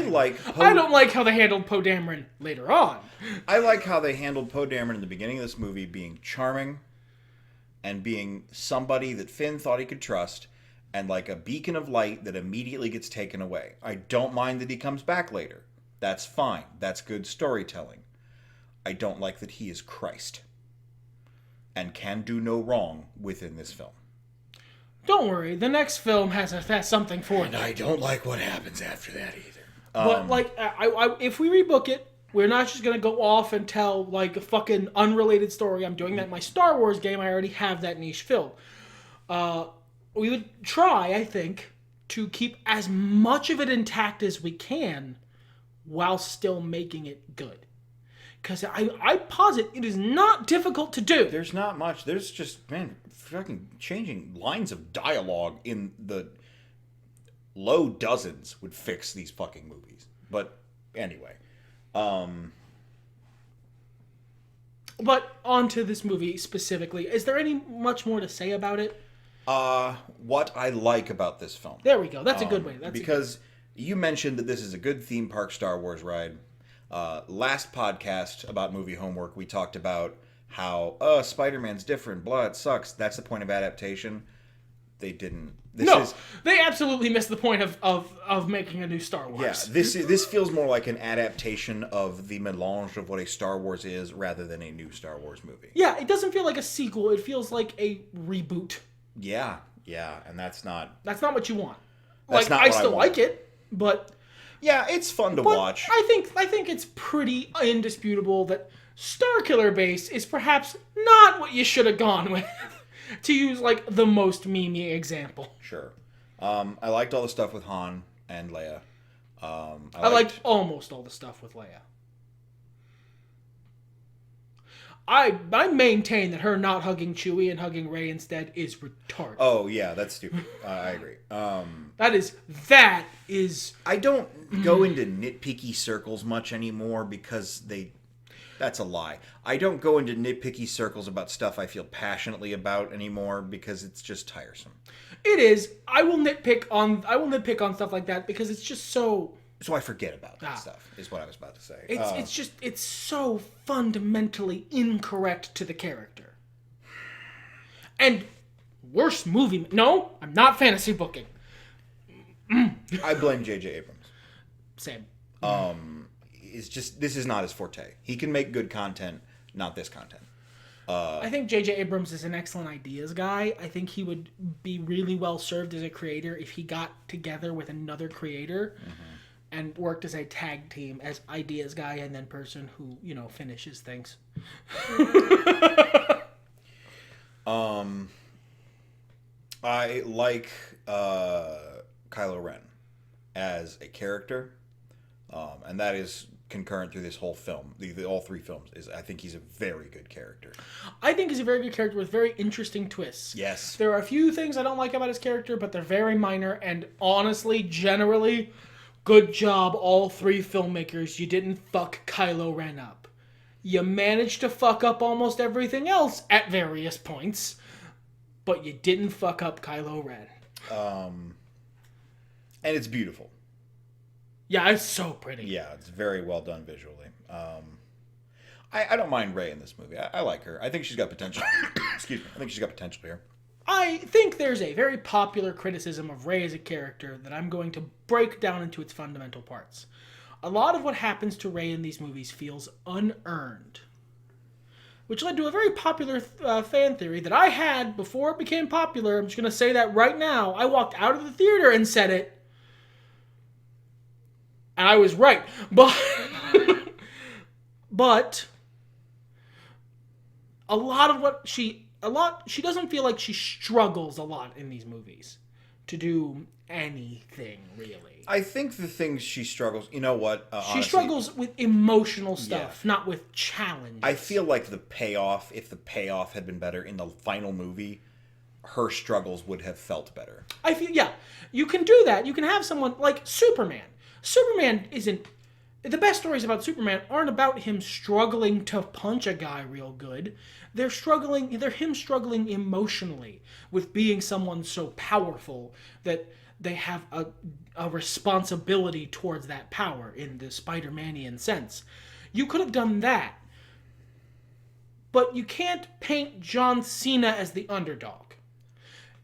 don't like how they handled Poe Dameron later on. I like how they handled Poe Dameron in the beginning of this movie being charming and being somebody that Finn thought he could trust and like a beacon of light that immediately gets taken away. I don't mind that he comes back later. That's fine. That's good storytelling. I don't like that he is Christ and can do no wrong within this film. Don't worry, the next film has something for And you. I don't like what happens after that either. But like, if we rebook it, we're not just gonna go off and tell like a fucking unrelated story. I'm doing that in my Star Wars game. I already have that niche filled. We would try, I think, to keep as much of it intact as we can, while still making it good. Because I posit it is not difficult to do. There's not much. There's just, man, fucking changing lines of dialogue in the low dozens would fix these fucking movies. But anyway. But onto this movie specifically. Is there any much more to say about it? What I like about this film. There we go. That's a good way. Because you mentioned that this is a good theme park Star Wars ride. Last podcast about movie homework, we talked about how Spider-Man's different, blah, it sucks. That's the point of adaptation. They didn't. They absolutely missed the point of making a new Star Wars. Yeah, this feels more like an adaptation of the melange of what a Star Wars is rather than a new Star Wars movie. Yeah, it doesn't feel like a sequel. It feels like a reboot. Yeah, and that's not what you want. That's not I what I still want. like it, but yeah, it's fun to watch. I think it's pretty indisputable that Starkiller Base is perhaps not what you should have gone with. To use like the most memey example. Sure. I liked all the stuff with Han and Leia. I liked almost all the stuff with Leia. I maintain that her not hugging Chewie and hugging Rey instead is retarded. Oh yeah, that's stupid. I agree. That is. I don't go into nitpicky circles much anymore because that's a lie. I don't go into nitpicky circles about stuff I feel passionately about anymore because it's just tiresome. It is. I will nitpick on stuff like that because it's just so. So I forget about that stuff, is what I was about to say. It's so fundamentally incorrect to the character. And worst movie. No, I'm not fantasy booking. I blame J.J. Abrams. Same. This is not his forte. He can make good content, not this content. I think J.J. Abrams is an excellent ideas guy. I think he would be really well served as a creator if he got together with another creator and worked as a tag team as ideas guy and then person who, finishes things. I like Kylo Ren as a character, and that is concurrent through this whole film, all 3 films, is I think he's a very good character. I think he's a very good character with very interesting twists. Yes. There are a few things I don't like about his character, but they're very minor, and honestly, generally, good job, all 3 filmmakers. You didn't fuck Kylo Ren up. You managed to fuck up almost everything else at various points, but you didn't fuck up Kylo Ren. And it's beautiful. Yeah, it's so pretty. Yeah, it's very well done visually. I don't mind Rey in this movie. I like her. I think she's got potential. Excuse me. I think she's got potential here. I think there's a very popular criticism of Rey as a character that I'm going to break down into its fundamental parts. A lot of what happens to Rey in these movies feels unearned, which led to a very popular fan theory that I had before it became popular. I'm just going to say that right now. I walked out of the theater and said it, and I was right. But she doesn't feel like she struggles a lot in these movies to do anything, really. I think the things she struggles, you know what? She struggles with emotional stuff, not with challenges. I feel like if the payoff had been better in the final movie, her struggles would have felt better. I feel, you can do that. You can have someone like Superman. Superman isn't... The best stories about Superman aren't about him struggling to punch a guy real good. They're him struggling emotionally with being someone so powerful that they have a responsibility towards that power in the Spider-Manian sense. You could have done that. But you can't paint John Cena as the underdog.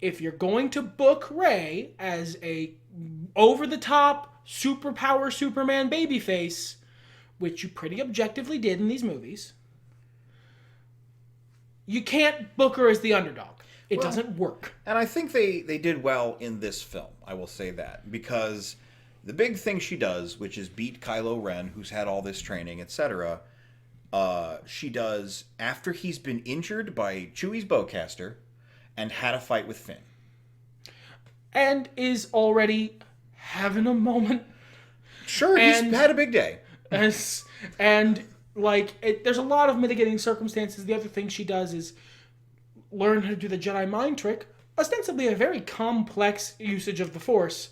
If you're going to book Rey as a over-the-top superpower Superman babyface, which you pretty objectively did in these movies, you can't book her as the underdog. It doesn't work. And I think they did well in this film, I will say that. Because the big thing she does, which is beat Kylo Ren, who's had all this training, etc., she does after he's been injured by Chewie's bowcaster and had a fight with Finn. And is already having a moment. Sure, he's had a big day. There's a lot of mitigating circumstances. The other thing she does is learn how to do the Jedi mind trick, ostensibly a very complex usage of the Force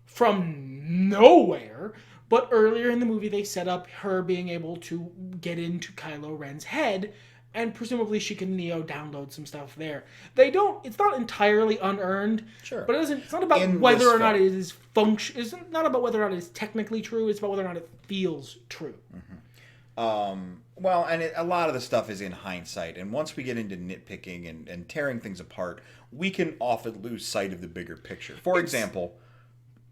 from nowhere. But earlier in the movie, they set up her being able to get into Kylo Ren's head, and presumably she can Neo-download some stuff there. It's not entirely unearned. Sure. But it's not about whether or not it is it's not about whether or not it is technically true. It's about whether or not it feels true. Mm-hmm. A lot of the stuff is in hindsight. And once we get into nitpicking and tearing things apart, we can often lose sight of the bigger picture. For example,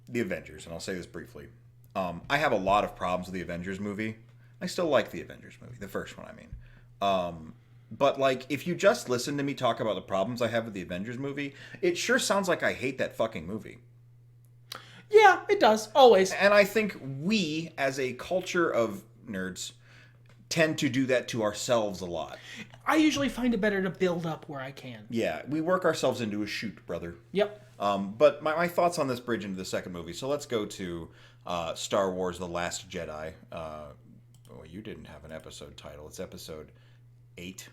the Avengers, and I'll say this briefly. I have a lot of problems with the Avengers movie. I still like the Avengers movie, the first one, I mean. But if you just listen to me talk about the problems I have with the Avengers movie, it sure sounds like I hate that fucking movie. Yeah, it does. Always. And I think we, as a culture of nerds, tend to do that to ourselves a lot. I usually find it better to build up where I can. Yeah, we work ourselves into a shoot, brother. Yep. But my thoughts on this bridge into the second movie. So let's go to Star Wars: The Last Jedi. You didn't have an episode title. It's episode 8,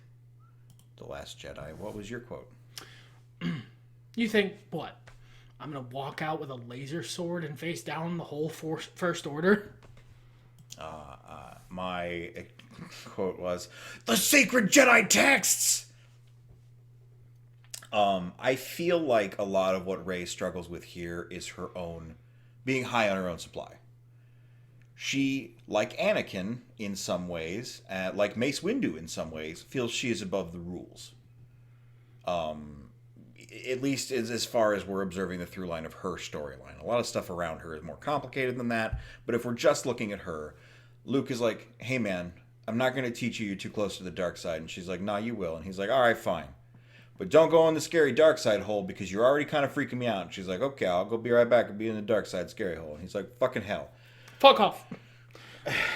The Last Jedi. What was your quote? You think, what? I'm going to walk out with a laser sword and face down the whole First Order? My quote was, "The sacred Jedi texts!" I feel like a lot of what Rey struggles with here is her own, being high on her own supply. She, like Anakin in some ways, like Mace Windu in some ways, feels she is above the rules. At least as far as we're observing the through line of her storyline. A lot of stuff around her is more complicated than that, but if we're just looking at her, Luke is like, "Hey man, I'm not going to teach you, you're too close to the dark side." And she's like, "Nah, you will." And he's like, "All right, fine. But don't go in the scary dark side hole because you're already kind of freaking me out." And she's like, "Okay, I'll go be right back and be in the dark side scary hole." And he's like, "Fucking hell. Fuck off."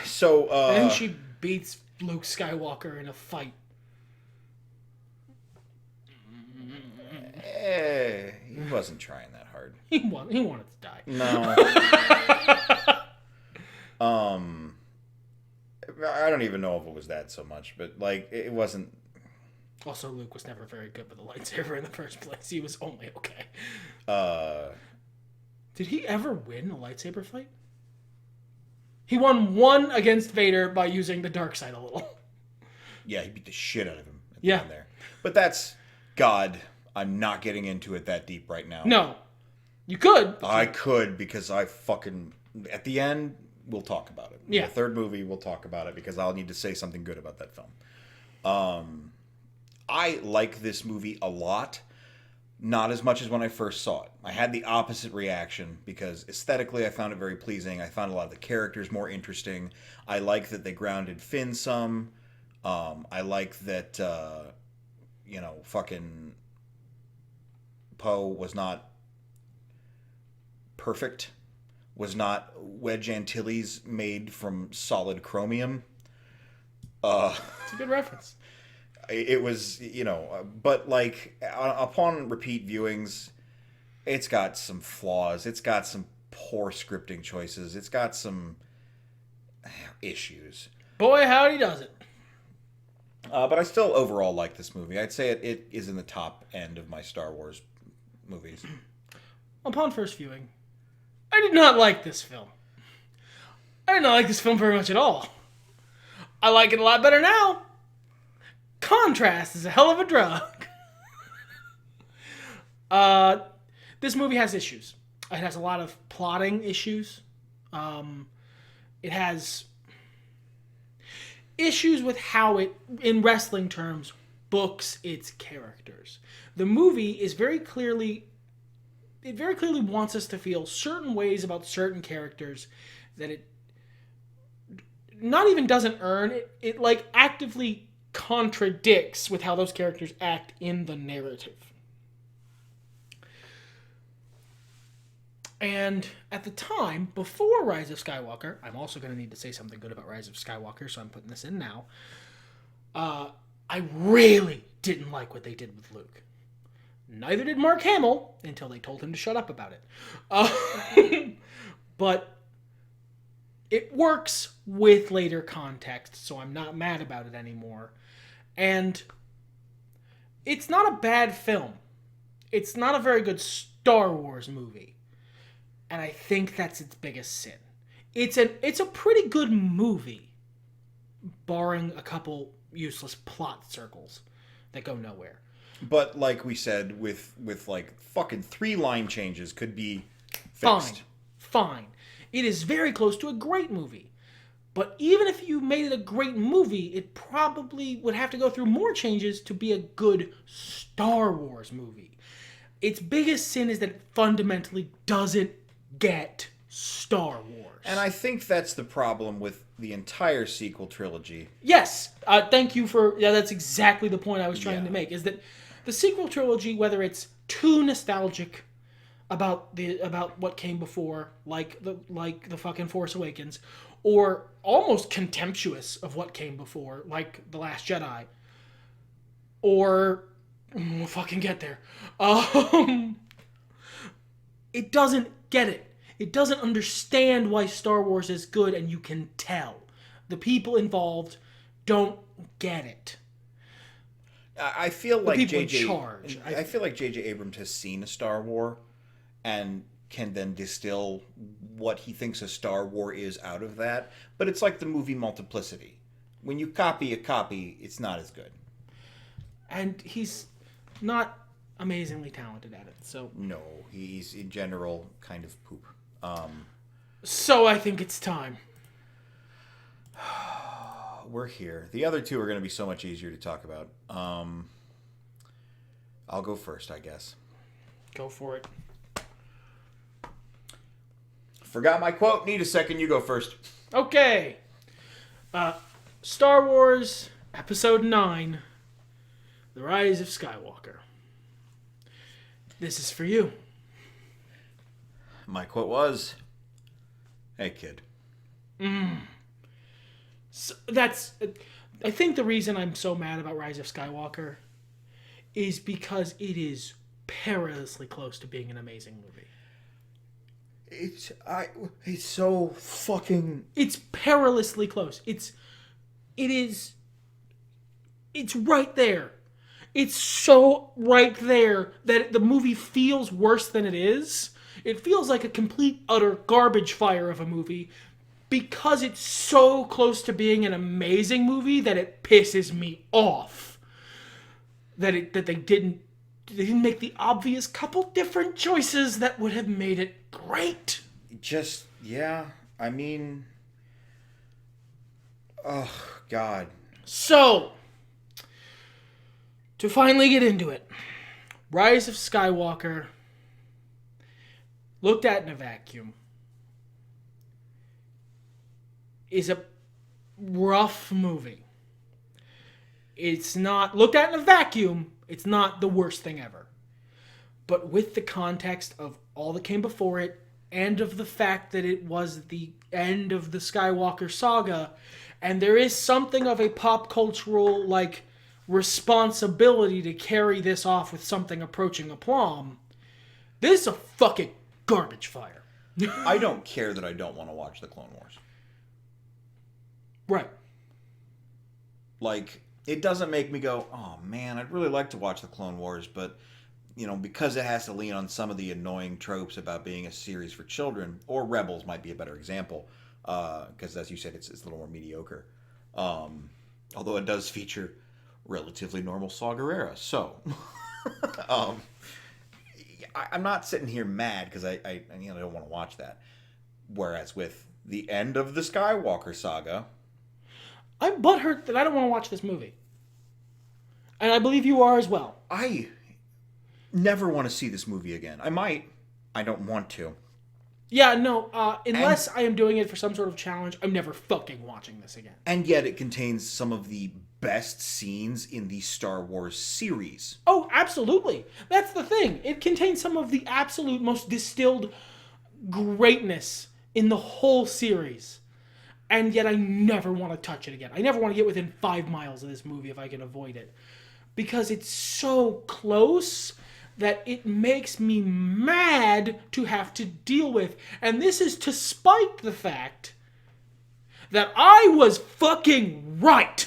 So, and then she beats Luke Skywalker in a fight. He wasn't trying that hard. He wanted to die. No. don't even know if it was that so much, but like it wasn't. Also, Luke was never very good with a lightsaber in the first place. He was only okay. Did he ever win a lightsaber fight? He won one against Vader by using the dark side a little. Yeah, he beat the shit out of him at the end there. But that's God. I'm not getting into it that deep right now. No. You could. I could because I fucking... At the end, we'll talk about it. Yeah. The third movie, we'll talk about it because I'll need to say something good about that film. I like this movie a lot. Not as much as when I first saw it. I had the opposite reaction because aesthetically I found it very pleasing. I found a lot of the characters more interesting. I like that they grounded Finn some. I like that, fucking Poe was not perfect. Was not Wedge Antilles made from solid chromium. It's a good reference. It was, but like upon repeat viewings, it's got some flaws. It's got some poor scripting choices. It's got some issues. Boy, howdy does it. But I still overall like this movie. I'd say it is in the top end of my Star Wars movies. Upon first viewing, I did not like this film. I did not like this film very much at all. I like it a lot better now. Contrast is a hell of a drug. This movie has issues. It has a lot of plotting issues. It has issues with how it, in wrestling terms, books its characters. The movie is very clearly wants us to feel certain ways about certain characters that it not even doesn't earn. It like actively contradicts with how those characters act in the narrative. And at the time, before Rise of Skywalker, I'm also going to need to say something good about Rise of Skywalker, so I'm putting this in now. I really didn't like what they did with Luke. Neither did Mark Hamill, until they told him to shut up about it. But it works with later context, so I'm not mad about it anymore. And it's not a bad film. It's not a very good Star Wars movie. And I think that's its biggest sin. It's a pretty good movie, barring a couple useless plot circles that go nowhere. But like we said, with like fucking 3 line changes could be fixed. Fine. It is very close to a great movie. But even if you made it a great movie, it probably would have to go through more changes to be a good Star Wars movie. Its biggest sin is that it fundamentally doesn't get Star Wars. And I think that's the problem with the entire sequel trilogy. Yes. Thank you for... Yeah, that's exactly the point I was trying to make, is that the sequel trilogy, whether it's too nostalgic about what came before, like the fucking Force Awakens, or almost contemptuous of what came before, like The Last Jedi, or we'll fucking get there. It doesn't get it. It doesn't understand why Star Wars is good, and you can tell. The people involved don't get it. I feel like J.J. I feel like J.J. Abrams has seen a Star War and can then distill what he thinks a Star War is out of that. But it's like the movie Multiplicity. When you copy a copy, it's not as good. And he's not amazingly talented at it, so... No, he's in general kind of poop. So I think it's time. We're here. The other two are going to be so much easier to talk about. I'll go first, I guess. Go for it. Forgot my quote. Need a second. You go first. Okay. Star Wars Episode 9, The Rise of Skywalker. This is for you. My quote was, "Hey, kid." So I think the reason I'm so mad about Rise of Skywalker is because it is perilously close to being an amazing movie. It's so fucking... It's perilously close. it's right there. It's so right there that the movie feels worse than it is. It feels like a complete, utter garbage fire of a movie because it's so close to being an amazing movie that it pisses me off. That they didn't make the obvious couple different choices that would have made it great. I mean, oh, God. So, to finally get into it, Rise of Skywalker, looked at in a vacuum, is a rough movie. It's not, looked at in a vacuum, it's not the worst thing ever. But with the context of all that came before it, and of the fact that it was the end of the Skywalker saga, and there is something of a pop cultural, like, responsibility to carry this off with something approaching aplomb, this is a fucking garbage fire. I don't care that I don't want to watch the Clone Wars. Right. Like, it doesn't make me go, oh man, I'd really like to watch the Clone Wars, but, because it has to lean on some of the annoying tropes about being a series for children, or Rebels might be a better example, because as you said, it's a little more mediocre. Although it does feature relatively normal Saw Gerrera. So, I'm not sitting here mad because I don't want to watch that. Whereas with the end of the Skywalker saga, I'm butthurt that I don't want to watch this movie. And I believe you are as well. I never want to see this movie again. I might. I don't want to. Yeah, no, unless I am doing it for some sort of challenge, I'm never fucking watching this again. And yet it contains some of the best scenes in the Star Wars series. Oh, absolutely. That's the thing. It contains some of the absolute most distilled greatness in the whole series. And yet I never want to touch it again. I never want to get within 5 miles of this movie if I can avoid it. Because it's so close that it makes me mad to have to deal with. And this is despite the fact that I was fucking right.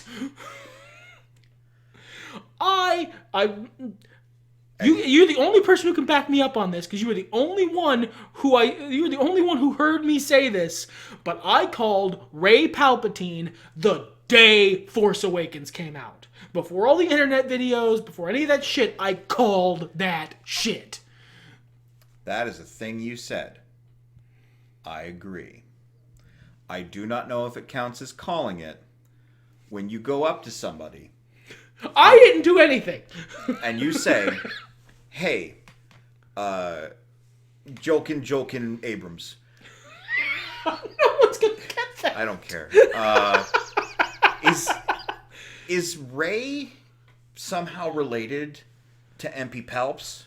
You're the only person who can back me up on this because you were the only one who heard me say this. But I called Rey Palpatine the day Force Awakens came out. Before all the internet videos, before any of that shit, I called that shit. That is a thing you said. I agree. I do not know if it counts as calling it when you go up to somebody. I didn't do anything. And you say, hey, Jokin Abrams. No one's going to get that. I don't care. Is Rey somehow related to MP Palps?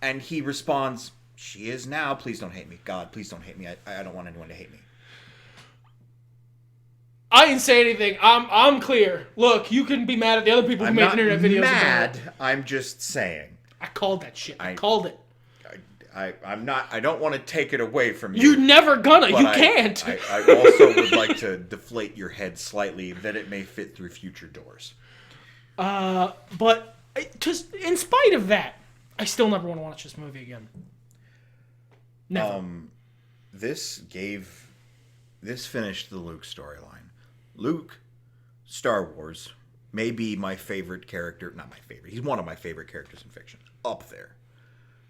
And he responds, she is now. Please don't hate me. God, please don't hate me. I don't want anyone to hate me. I didn't say anything. I'm clear. Look, you can be mad at the other people who made internet videos mad. about it. I'm just saying. I called that shit. I called it. I'm not. I don't want to take it away from you. You're never gonna. You can't. I also would like to deflate your head slightly that it may fit through future doors. But just in spite of that, I still never want to watch this movie again. Never. This finished the Luke storyline. Luke, Star Wars, may be my favorite character. Not my favorite. He's one of my favorite characters in fiction. Up there.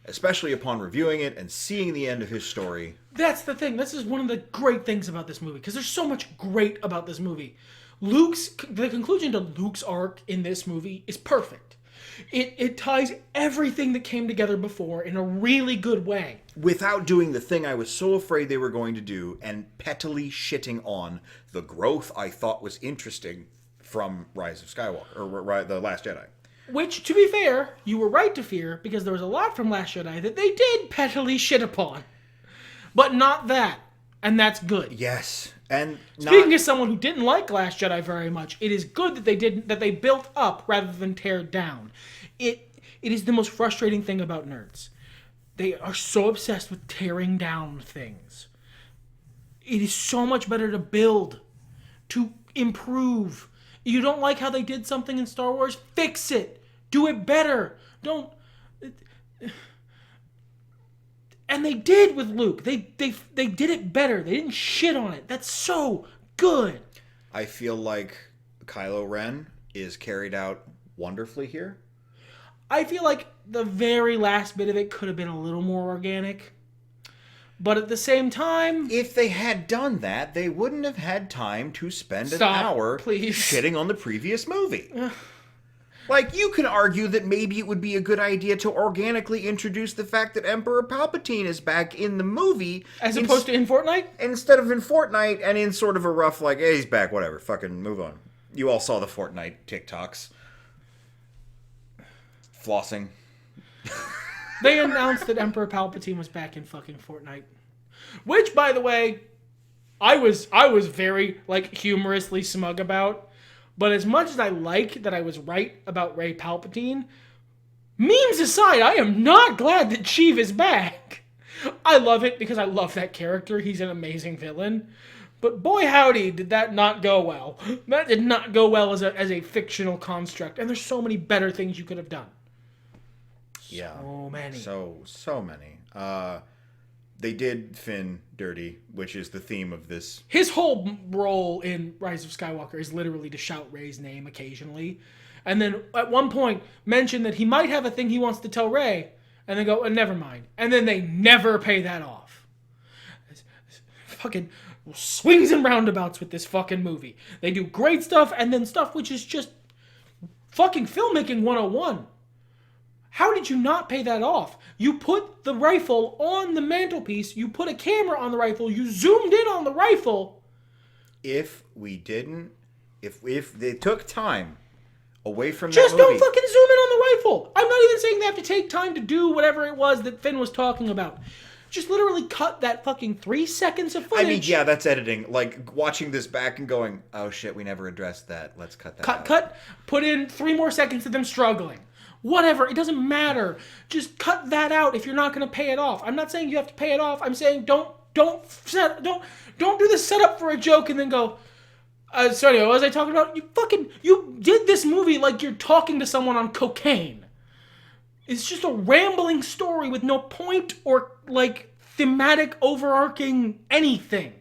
Especially upon reviewing it and seeing the end of his story. That's the thing. This is one of the great things about this movie. Because there's so much great about this movie. The conclusion to Luke's arc in this movie is perfect. It ties everything that came together before in a really good way. Without doing the thing I was so afraid they were going to do and pettily shitting on the growth I thought was interesting from Rise of Skywalker, or The Last Jedi. Which, to be fair, you were right to fear, because there was a lot from Last Jedi that they did pettily shit upon. But not that. And that's good. Yes. And speaking as someone who didn't like Last Jedi very much, it is good that they built up rather than tear down. It is the most frustrating thing about nerds. They are so obsessed with tearing down things. It is so much better to build, to improve. You don't like how they did something in Star Wars? Fix it. Do it better. Don't... And they did with Luke. They did it better. They didn't shit on it. That's so good. I feel like Kylo Ren is carried out wonderfully here. I feel like the very last bit of it could have been a little more organic. But at the same time... If they had done that, they wouldn't have had time to spend an hour shitting on the previous movie. Like, you can argue that maybe it would be a good idea to organically introduce the fact that Emperor Palpatine is back in the movie. As opposed to in Fortnite? Instead of in Fortnite, and in sort of a rough, like, hey, he's back, whatever, fucking move on. You all saw the Fortnite TikToks. Flossing. They announced that Emperor Palpatine was back in fucking Fortnite. Which, by the way, I was very, like, humorously smug about. But as much as I like that I was right about Rey Palpatine, memes aside, I am not glad that Sheev is back. I love it because I love that character. He's an amazing villain. But boy howdy, did that not go well. That did not go well as a fictional construct. And there's so many better things you could have done. Yeah. So many. So many. They did Finn dirty, which is the theme of this. His whole role in Rise of Skywalker is literally to shout Rey's name occasionally. And then at one point mention that he might have a thing he wants to tell Rey. And then go, never mind. And then they never pay that off. It's fucking swings and roundabouts with this fucking movie. They do great stuff and then stuff which is just fucking filmmaking 101. How did you not pay that off? You put the rifle on the mantelpiece, you put a camera on the rifle, you zoomed in on the rifle. If they took time away from that just movie... don't fucking zoom in on the rifle. I'm not even saying they have to take time to do whatever it was that Finn was talking about. Just literally cut that fucking 3 seconds of footage. I mean, yeah, that's editing. Like, watching this back and going, oh shit, we never addressed that. Let's cut that out. Cut. Put in 3 more seconds of them struggling. Whatever, it doesn't matter. Just cut that out if you're not going to pay it off. I'm not saying you have to pay it off. I'm saying don't do the setup for a joke and then go, sorry, what was I talking about? You did this movie like you're talking to someone on cocaine. It's just a rambling story with no point or, like, thematic overarching anything.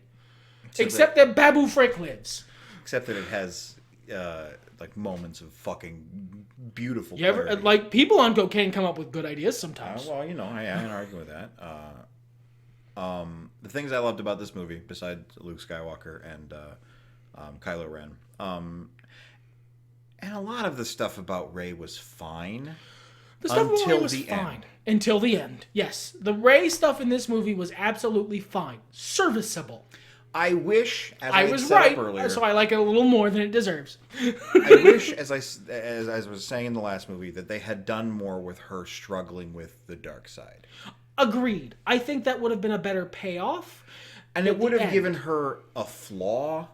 Except that Babu Frick lives. Except that it has, like, moments of fucking beautiful You ever, like, people on cocaine come up with good ideas sometimes. Well, you know, I can't argue with that. The things I loved about this movie, besides Luke Skywalker and Kylo Ren, and a lot of the stuff about Rey was fine. The stuff about Rey was fine. Until the end. Yes. The Rey stuff in this movie was absolutely fine. Serviceable. I wish, as I was right, earlier, so I like it a little more than it deserves. I wish, as I was saying in the last movie, that they had done more with her struggling with the dark side. Agreed. I think that would have been a better payoff. And it would have given her a flaw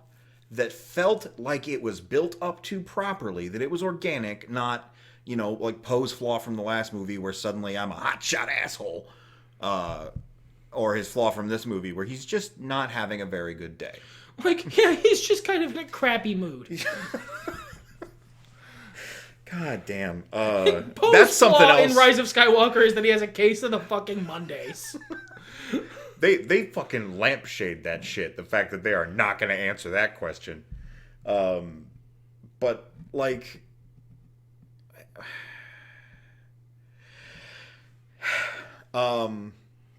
that felt like it was built up to properly, that it was organic, not, you know, like Poe's flaw from the last movie where suddenly I'm a hotshot asshole. Or his flaw from this movie, where he's just not having a very good day. Like, yeah, he's just kind of in a crappy mood. God damn. Poe's That's something flaw else. in Rise of Skywalker is that he has a case of the fucking Mondays. They fucking lampshade that shit. The fact that they are not going to answer that question. But, like...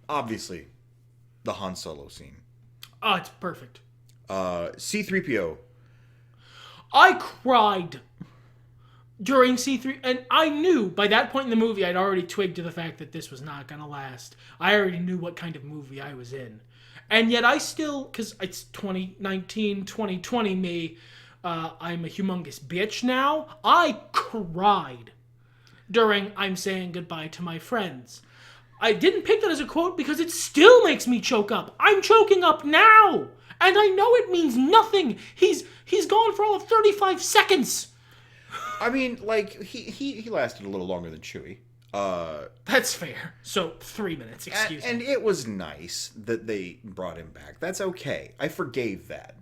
Obviously, the Han Solo scene. Oh, it's perfect. C-3PO. I cried during C3, and I knew by that point in the movie I'd already twigged to the fact that this was not going to last. I already knew what kind of movie I was in. And yet I still, because it's 2019, 2020 me, I'm a humongous bitch now. I cried during I'm saying goodbye to my friends. I didn't pick that as a quote because it still makes me choke up. I'm choking up now. And I know it means nothing. He's gone for all of 35 seconds. I mean, like, he lasted a little longer than Chewie. That's fair. So 3 minutes, excuse me. And it was nice that they brought him back. That's okay. I forgave that.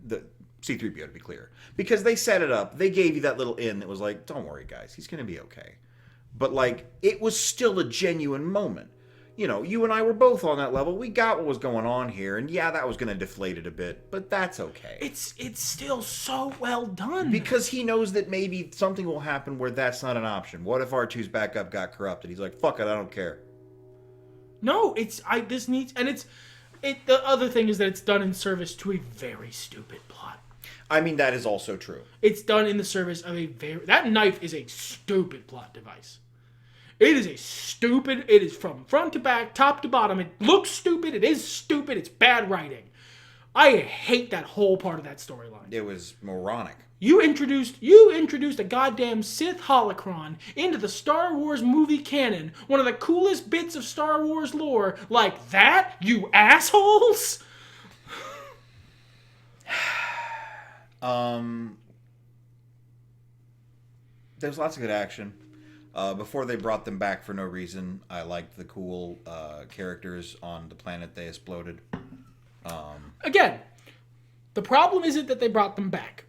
C-3PO, to be clear. Because they set it up. They gave you that little in that was like, don't worry, guys. He's going to be okay. But, like, it was still a genuine moment. You know, you and I were both on that level. We got what was going on here. And, yeah, that was going to deflate it a bit. But that's okay. It's still so well done. Because he knows that maybe something will happen where that's not an option. What if R2's backup got corrupted? He's like, fuck it, I don't care. No, the other thing is that it's done in service to a very stupid plot. I mean, that is also true. It's done in the service of that knife is a stupid plot device. It is from front to back, top to bottom. It looks stupid. It is stupid. It's bad writing. I hate that whole part of that storyline. It was moronic. You introduced a goddamn Sith holocron into the Star Wars movie canon. One of the coolest bits of Star Wars lore. Like that, you assholes? There's lots of good action. Before they brought them back for no reason, I liked the cool characters on the planet they exploded. Again, the problem isn't that they brought them back.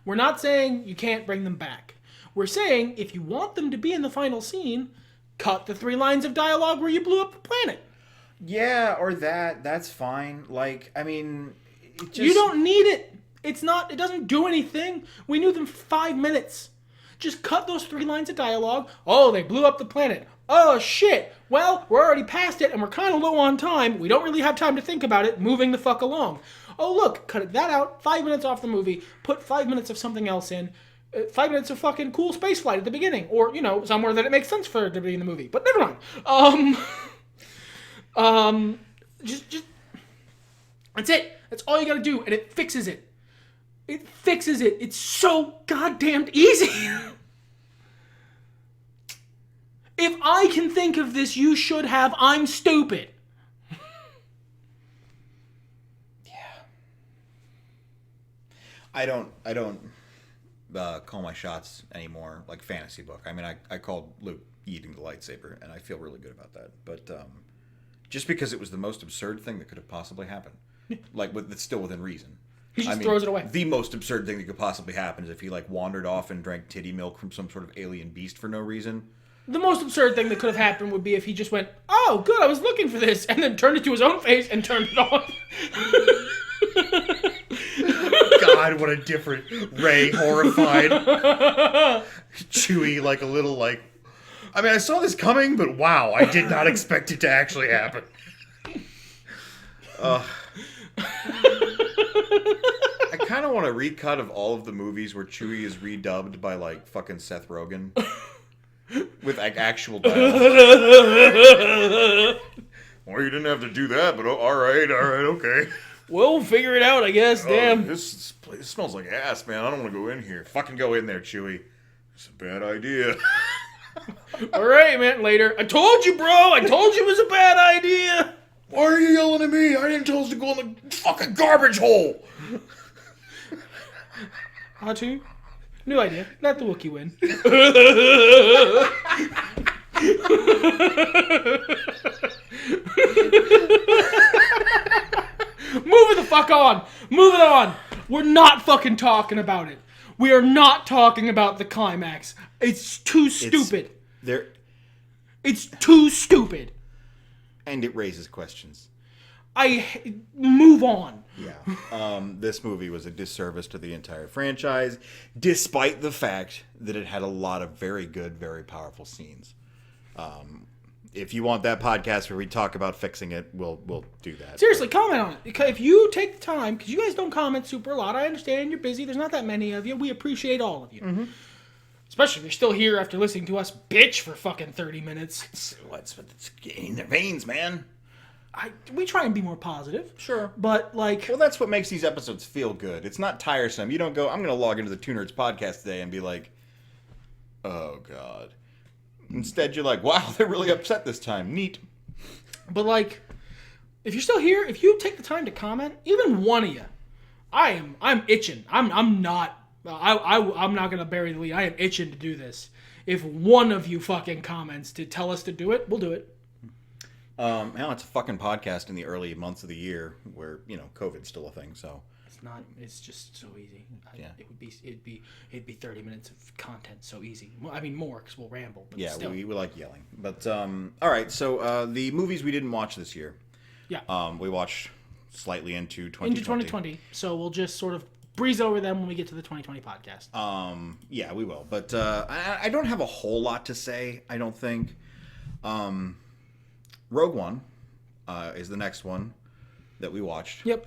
We're not saying you can't bring them back. We're saying if you want them to be in the final scene, cut the 3 lines of dialogue where you blew up the planet. Yeah, or that's fine. Like, I mean, you don't need it. It doesn't do anything. We knew them for 5 minutes. Just cut those 3 lines of dialogue. Oh, they blew up the planet. Oh, shit. Well, we're already past it, and we're kind of low on time. We don't really have time to think about it. Moving the fuck along. Oh, look, cut that out. 5 minutes off the movie. Put 5 minutes of something else in. 5 minutes of fucking cool spaceflight at the beginning. Or, somewhere that it makes sense for it to be in the movie. But never mind. Just that's it. That's all you gotta do, and it fixes it. It fixes it. It's so goddamn easy. If I can think of this, you should have. I'm stupid. I don't call my shots anymore like fantasy book. I mean, I called Luke eating the lightsaber, and I feel really good about that. But just because it was the most absurd thing that could have possibly happened, it's still within reason. He just throws it away. The most absurd thing that could possibly happen is if he wandered off and drank titty milk from some sort of alien beast for no reason. The most absurd thing that could have happened would be if he just went, "Oh, good, I was looking for this," and then turned it to his own face and turned it on. God, what a different Rey, horrified. Chewie, a little I mean, I saw this coming, but wow, I did not expect it to actually happen. I kind of want a recut of all of the movies where Chewie is redubbed by fucking Seth Rogen with actual dialogue. Well, you didn't have to do that, but all right, okay. We'll figure it out, I guess. Damn. This place smells like ass, man. I don't want to go in here. Fucking go in there, Chewie. It's a bad idea. All right, man. Later. I told you, bro. I told you it was a bad idea. Why are you yelling at me? I didn't tell us to go in the fucking garbage hole. R2? New idea. Let the Wookiee win. Moving the fuck on. Moving on. We're not fucking talking about it. We are not talking about the climax. It's too stupid. It's too stupid. And it raises questions. Move on. Yeah. This movie was a disservice to the entire franchise, despite the fact that it had a lot of very good, very powerful scenes. If you want that podcast where we talk about fixing it, we'll do that. Seriously, comment on it. Because if you take the time, because you guys don't comment super a lot, I understand you're busy. There's not that many of you. We appreciate all of you. Mm-hmm. Especially if you're still here after listening to us bitch for fucking 30 minutes. It's in their veins, man. We try and be more positive. Sure. But, well, that's what makes these episodes feel good. It's not tiresome. You don't go, I'm going to log into the Two Nerds podcast today and be like, oh, God. Instead, you're like, wow, they're really upset this time. Neat. But, if you're still here, if you take the time to comment, even one of you, I'm itching. I'm not gonna bury the lead. I am itching to do this. If one of you fucking comments to tell us to do it, we'll do it. It's a fucking podcast in the early months of the year where, COVID's still a thing, so. it's not. It's just so easy. Yeah. It'd be 30 minutes of content so easy. Well, I mean more because we'll ramble. But Yeah, still. we like yelling. But all right. So the movies we didn't watch this year. Yeah. We watched slightly into 2020. Into 2020. So we'll just sort of breeze over them when we get to the 2020 podcast. Yeah, we will. But I don't have a whole lot to say. I don't think. Rogue One is the next one that we watched. Yep.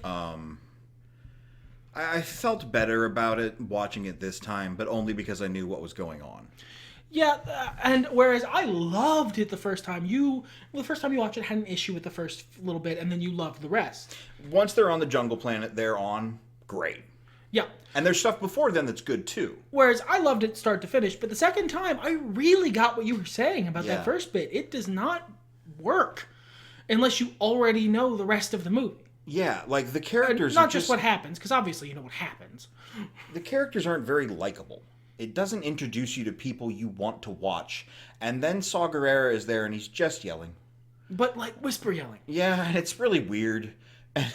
I felt better about it watching it this time, but only because I knew what was going on. Yeah, and whereas I loved it the first time you watched it, had an issue with the first little bit, and then you loved the rest. Once they're on the jungle planet, they're on. Great. Yeah. And there's stuff before then that's good too. Whereas I loved it start to finish, but the second time I really got what you were saying about that first bit. It does not work unless you already know the rest of the movie. Yeah, like the characters not just what happens, because obviously you know what happens. The characters aren't very likable. It doesn't introduce you to people you want to watch. And then Saw Gerrera is there and he's just yelling. But like whisper yelling. Yeah, and it's really weird. And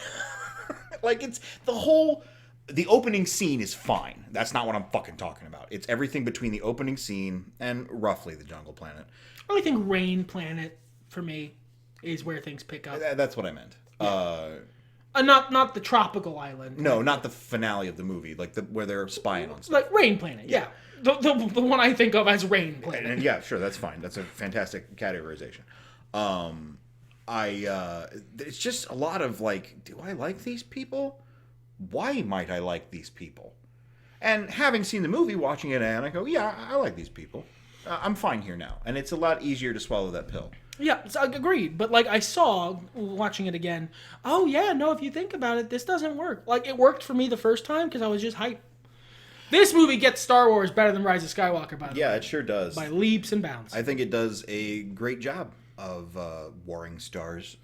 like it's the opening scene is fine. That's not what I'm fucking talking about. It's everything between the opening scene and roughly the jungle planet. I think Rain Planet for me is where things pick up. That's what I meant. Yeah. Not the tropical island. No, not the finale of the movie, like where they're spying on stuff. Like Rain Planet, yeah. The one I think of as Rain Planet. And yeah, sure, that's fine. That's a fantastic categorization. It's just a lot of like, do I like these people? Why might I like these people? And having seen the movie, watching it, and I go, yeah, I like these people. I'm fine here now. And it's a lot easier to swallow that pill. Yeah, so agreed. But like I saw, watching it again, oh yeah, no, if you think about it, this doesn't work. Like it worked for me the first time because I was just hyped. This movie gets Star Wars better than Rise of Skywalker, by the way. Yeah, it sure does. By leaps and bounds. I think it does a great job of warring stars.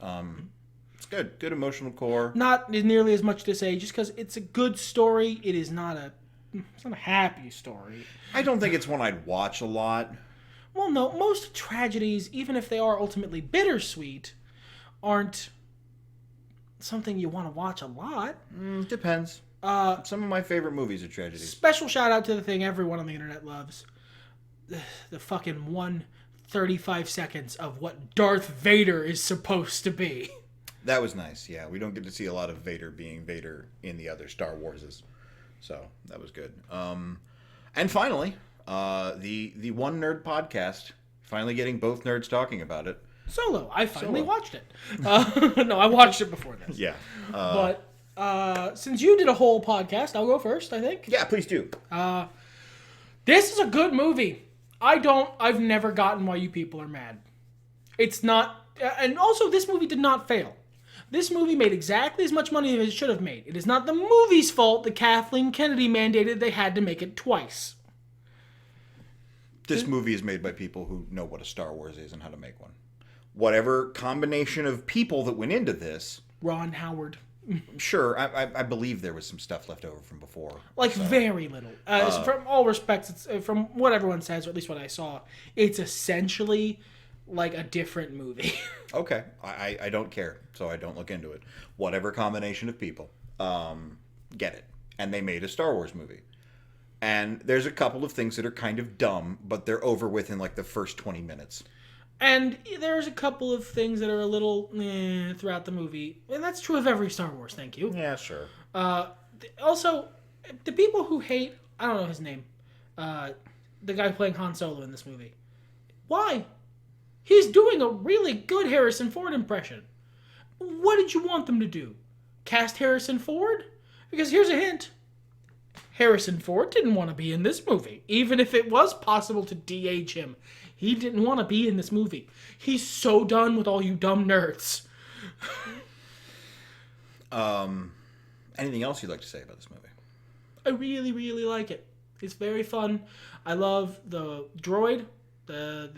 It's good. Good emotional core. Not nearly as much to say, just because it's a good story, it's not a happy story. I don't think it's one I'd watch a lot. Well, no, most tragedies, even if they are ultimately bittersweet, aren't something you want to watch a lot. Depends. Some of my favorite movies are tragedies. Special shout out to the thing everyone on the internet loves. The fucking 1:35 seconds of what Darth Vader is supposed to be. That was nice, yeah. We don't get to see a lot of Vader being Vader in the other Star Warses. So, that was good. And finally, the One Nerd podcast, finally getting both nerds talking about it. Solo. I finally watched it. No, I watched it before this. Yeah. But since you did a whole podcast, I'll go first, I think. Yeah, please do. This is a good movie. I've never gotten why you people are mad. It's not, and also this movie did not fail. This movie made exactly as much money as it should have made. It is not the movie's fault that Kathleen Kennedy mandated they had to make it twice. This movie is made by people who know what a Star Wars is and how to make one. Whatever combination of people that went into this... Ron Howard. Sure, I believe there was some stuff left over from before. Very little. From all respects, from what everyone says, or at least what I saw, it's essentially like a different movie. Okay. I don't care, so I don't look into it. Whatever combination of people, get it. And they made a Star Wars movie. And there's a couple of things that are kind of dumb, but they're over within like the first 20 minutes. And there's a couple of things that are a little throughout the movie. And that's true of every Star Wars, thank you. Yeah, sure. Also, the people who hate, I don't know his name, the guy playing Han Solo in this movie. Why? He's doing a really good Harrison Ford impression. What did you want them to do? Cast Harrison Ford? Because here's a hint. Harrison Ford didn't want to be in this movie. Even if it was possible to de-age him. He didn't want to be in this movie. He's so done with all you dumb nerds. Anything else you'd like to say about this movie? I really, really like it. It's very fun. I love the droid. The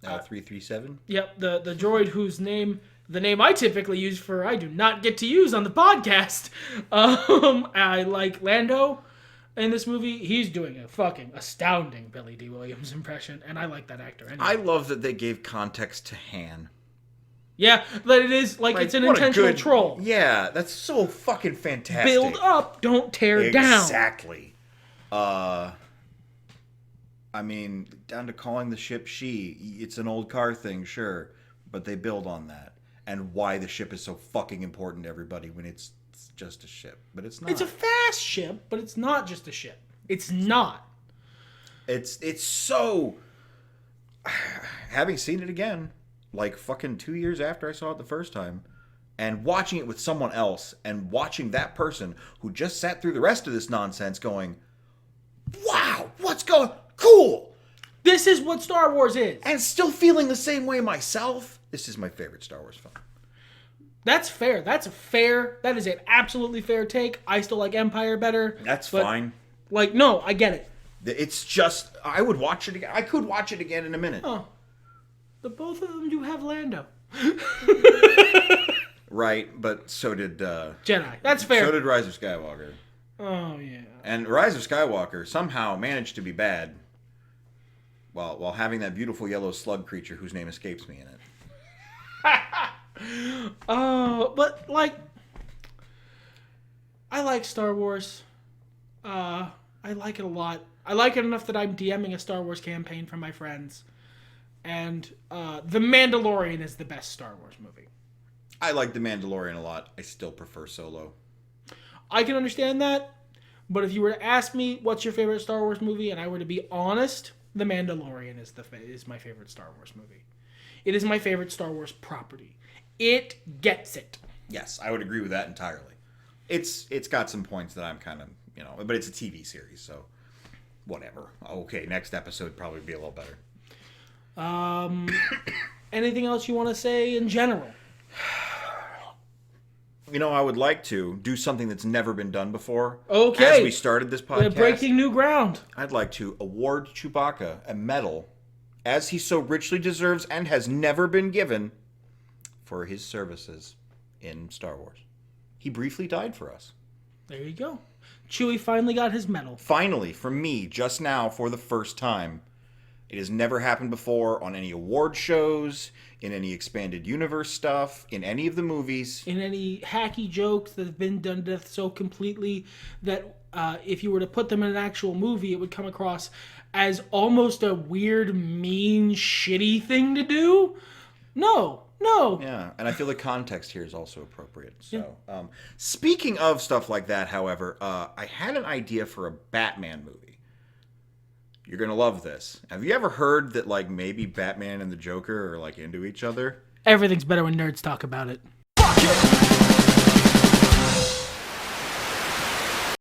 337? Yep, the droid whose name... The name I typically use for I do not get to use on the podcast. I like Lando in this movie. He's doing a fucking astounding Billy D. Williams impression, and I like that actor anyway. I love that they gave context to Han. Yeah, but it is like it's an what a intentional good troll. Yeah, that's so fucking fantastic. Build up, don't tear down. Exactly. I mean, down to calling the ship she. It's an old car thing, sure, but they build on that. And why the ship is so fucking important to everybody when it's just a ship. But it's not. It's a fast ship, but it's not just a ship. It's not. It's so... Having seen it again, like fucking 2 years after I saw it the first time, and watching it with someone else, and watching that person who just sat through the rest of this nonsense going, wow, what's going... Cool! This is what Star Wars is. And still feeling the same way myself. This is my favorite Star Wars film. That's fair. That is an absolutely fair take. I still like Empire better. That's fine. Like, no, I get it. It's just, I would watch it again. I could watch it again in a minute. Oh. The both of them do have Lando. Right, but so did... Jedi. That's fair. So did Rise of Skywalker. Oh, yeah. And Rise of Skywalker somehow managed to be bad while having that beautiful yellow slug creature whose name escapes me in it. Oh, but, like... I like Star Wars. I like it a lot. I like it enough that I'm DMing a Star Wars campaign for my friends. And The Mandalorian is the best Star Wars movie. I like The Mandalorian a lot. I still prefer Solo. I can understand that. But if you were to ask me what's your favorite Star Wars movie, and I were to be honest, The Mandalorian is my favorite Star Wars movie. It is my favorite Star Wars property. It gets it. Yes, I would agree with that entirely. It's got some points that I'm kind of, but it's a TV series, so whatever. Okay, next episode probably be a little better. Anything else you want to say in general? I would like to do something that's never been done before. Okay. As we started this podcast. We're breaking new ground. I'd like to award Chewbacca a medal, as he so richly deserves and has never been given, for his services in Star Wars. He briefly died for us. There you go. Chewie finally got his medal. Finally, for me, just now, for the first time. It has never happened before on any award shows, in any expanded universe stuff, in any of the movies. In any hacky jokes that have been done to death so completely that if you were to put them in an actual movie, it would come across as almost a weird, mean, shitty thing to do. No. Yeah, and I feel the context here is also appropriate. So, speaking of stuff like that, however, I had an idea for a Batman movie. You're going to love this. Have you ever heard that, maybe Batman and the Joker are, into each other? Everything's better when nerds talk about it. Fuck it!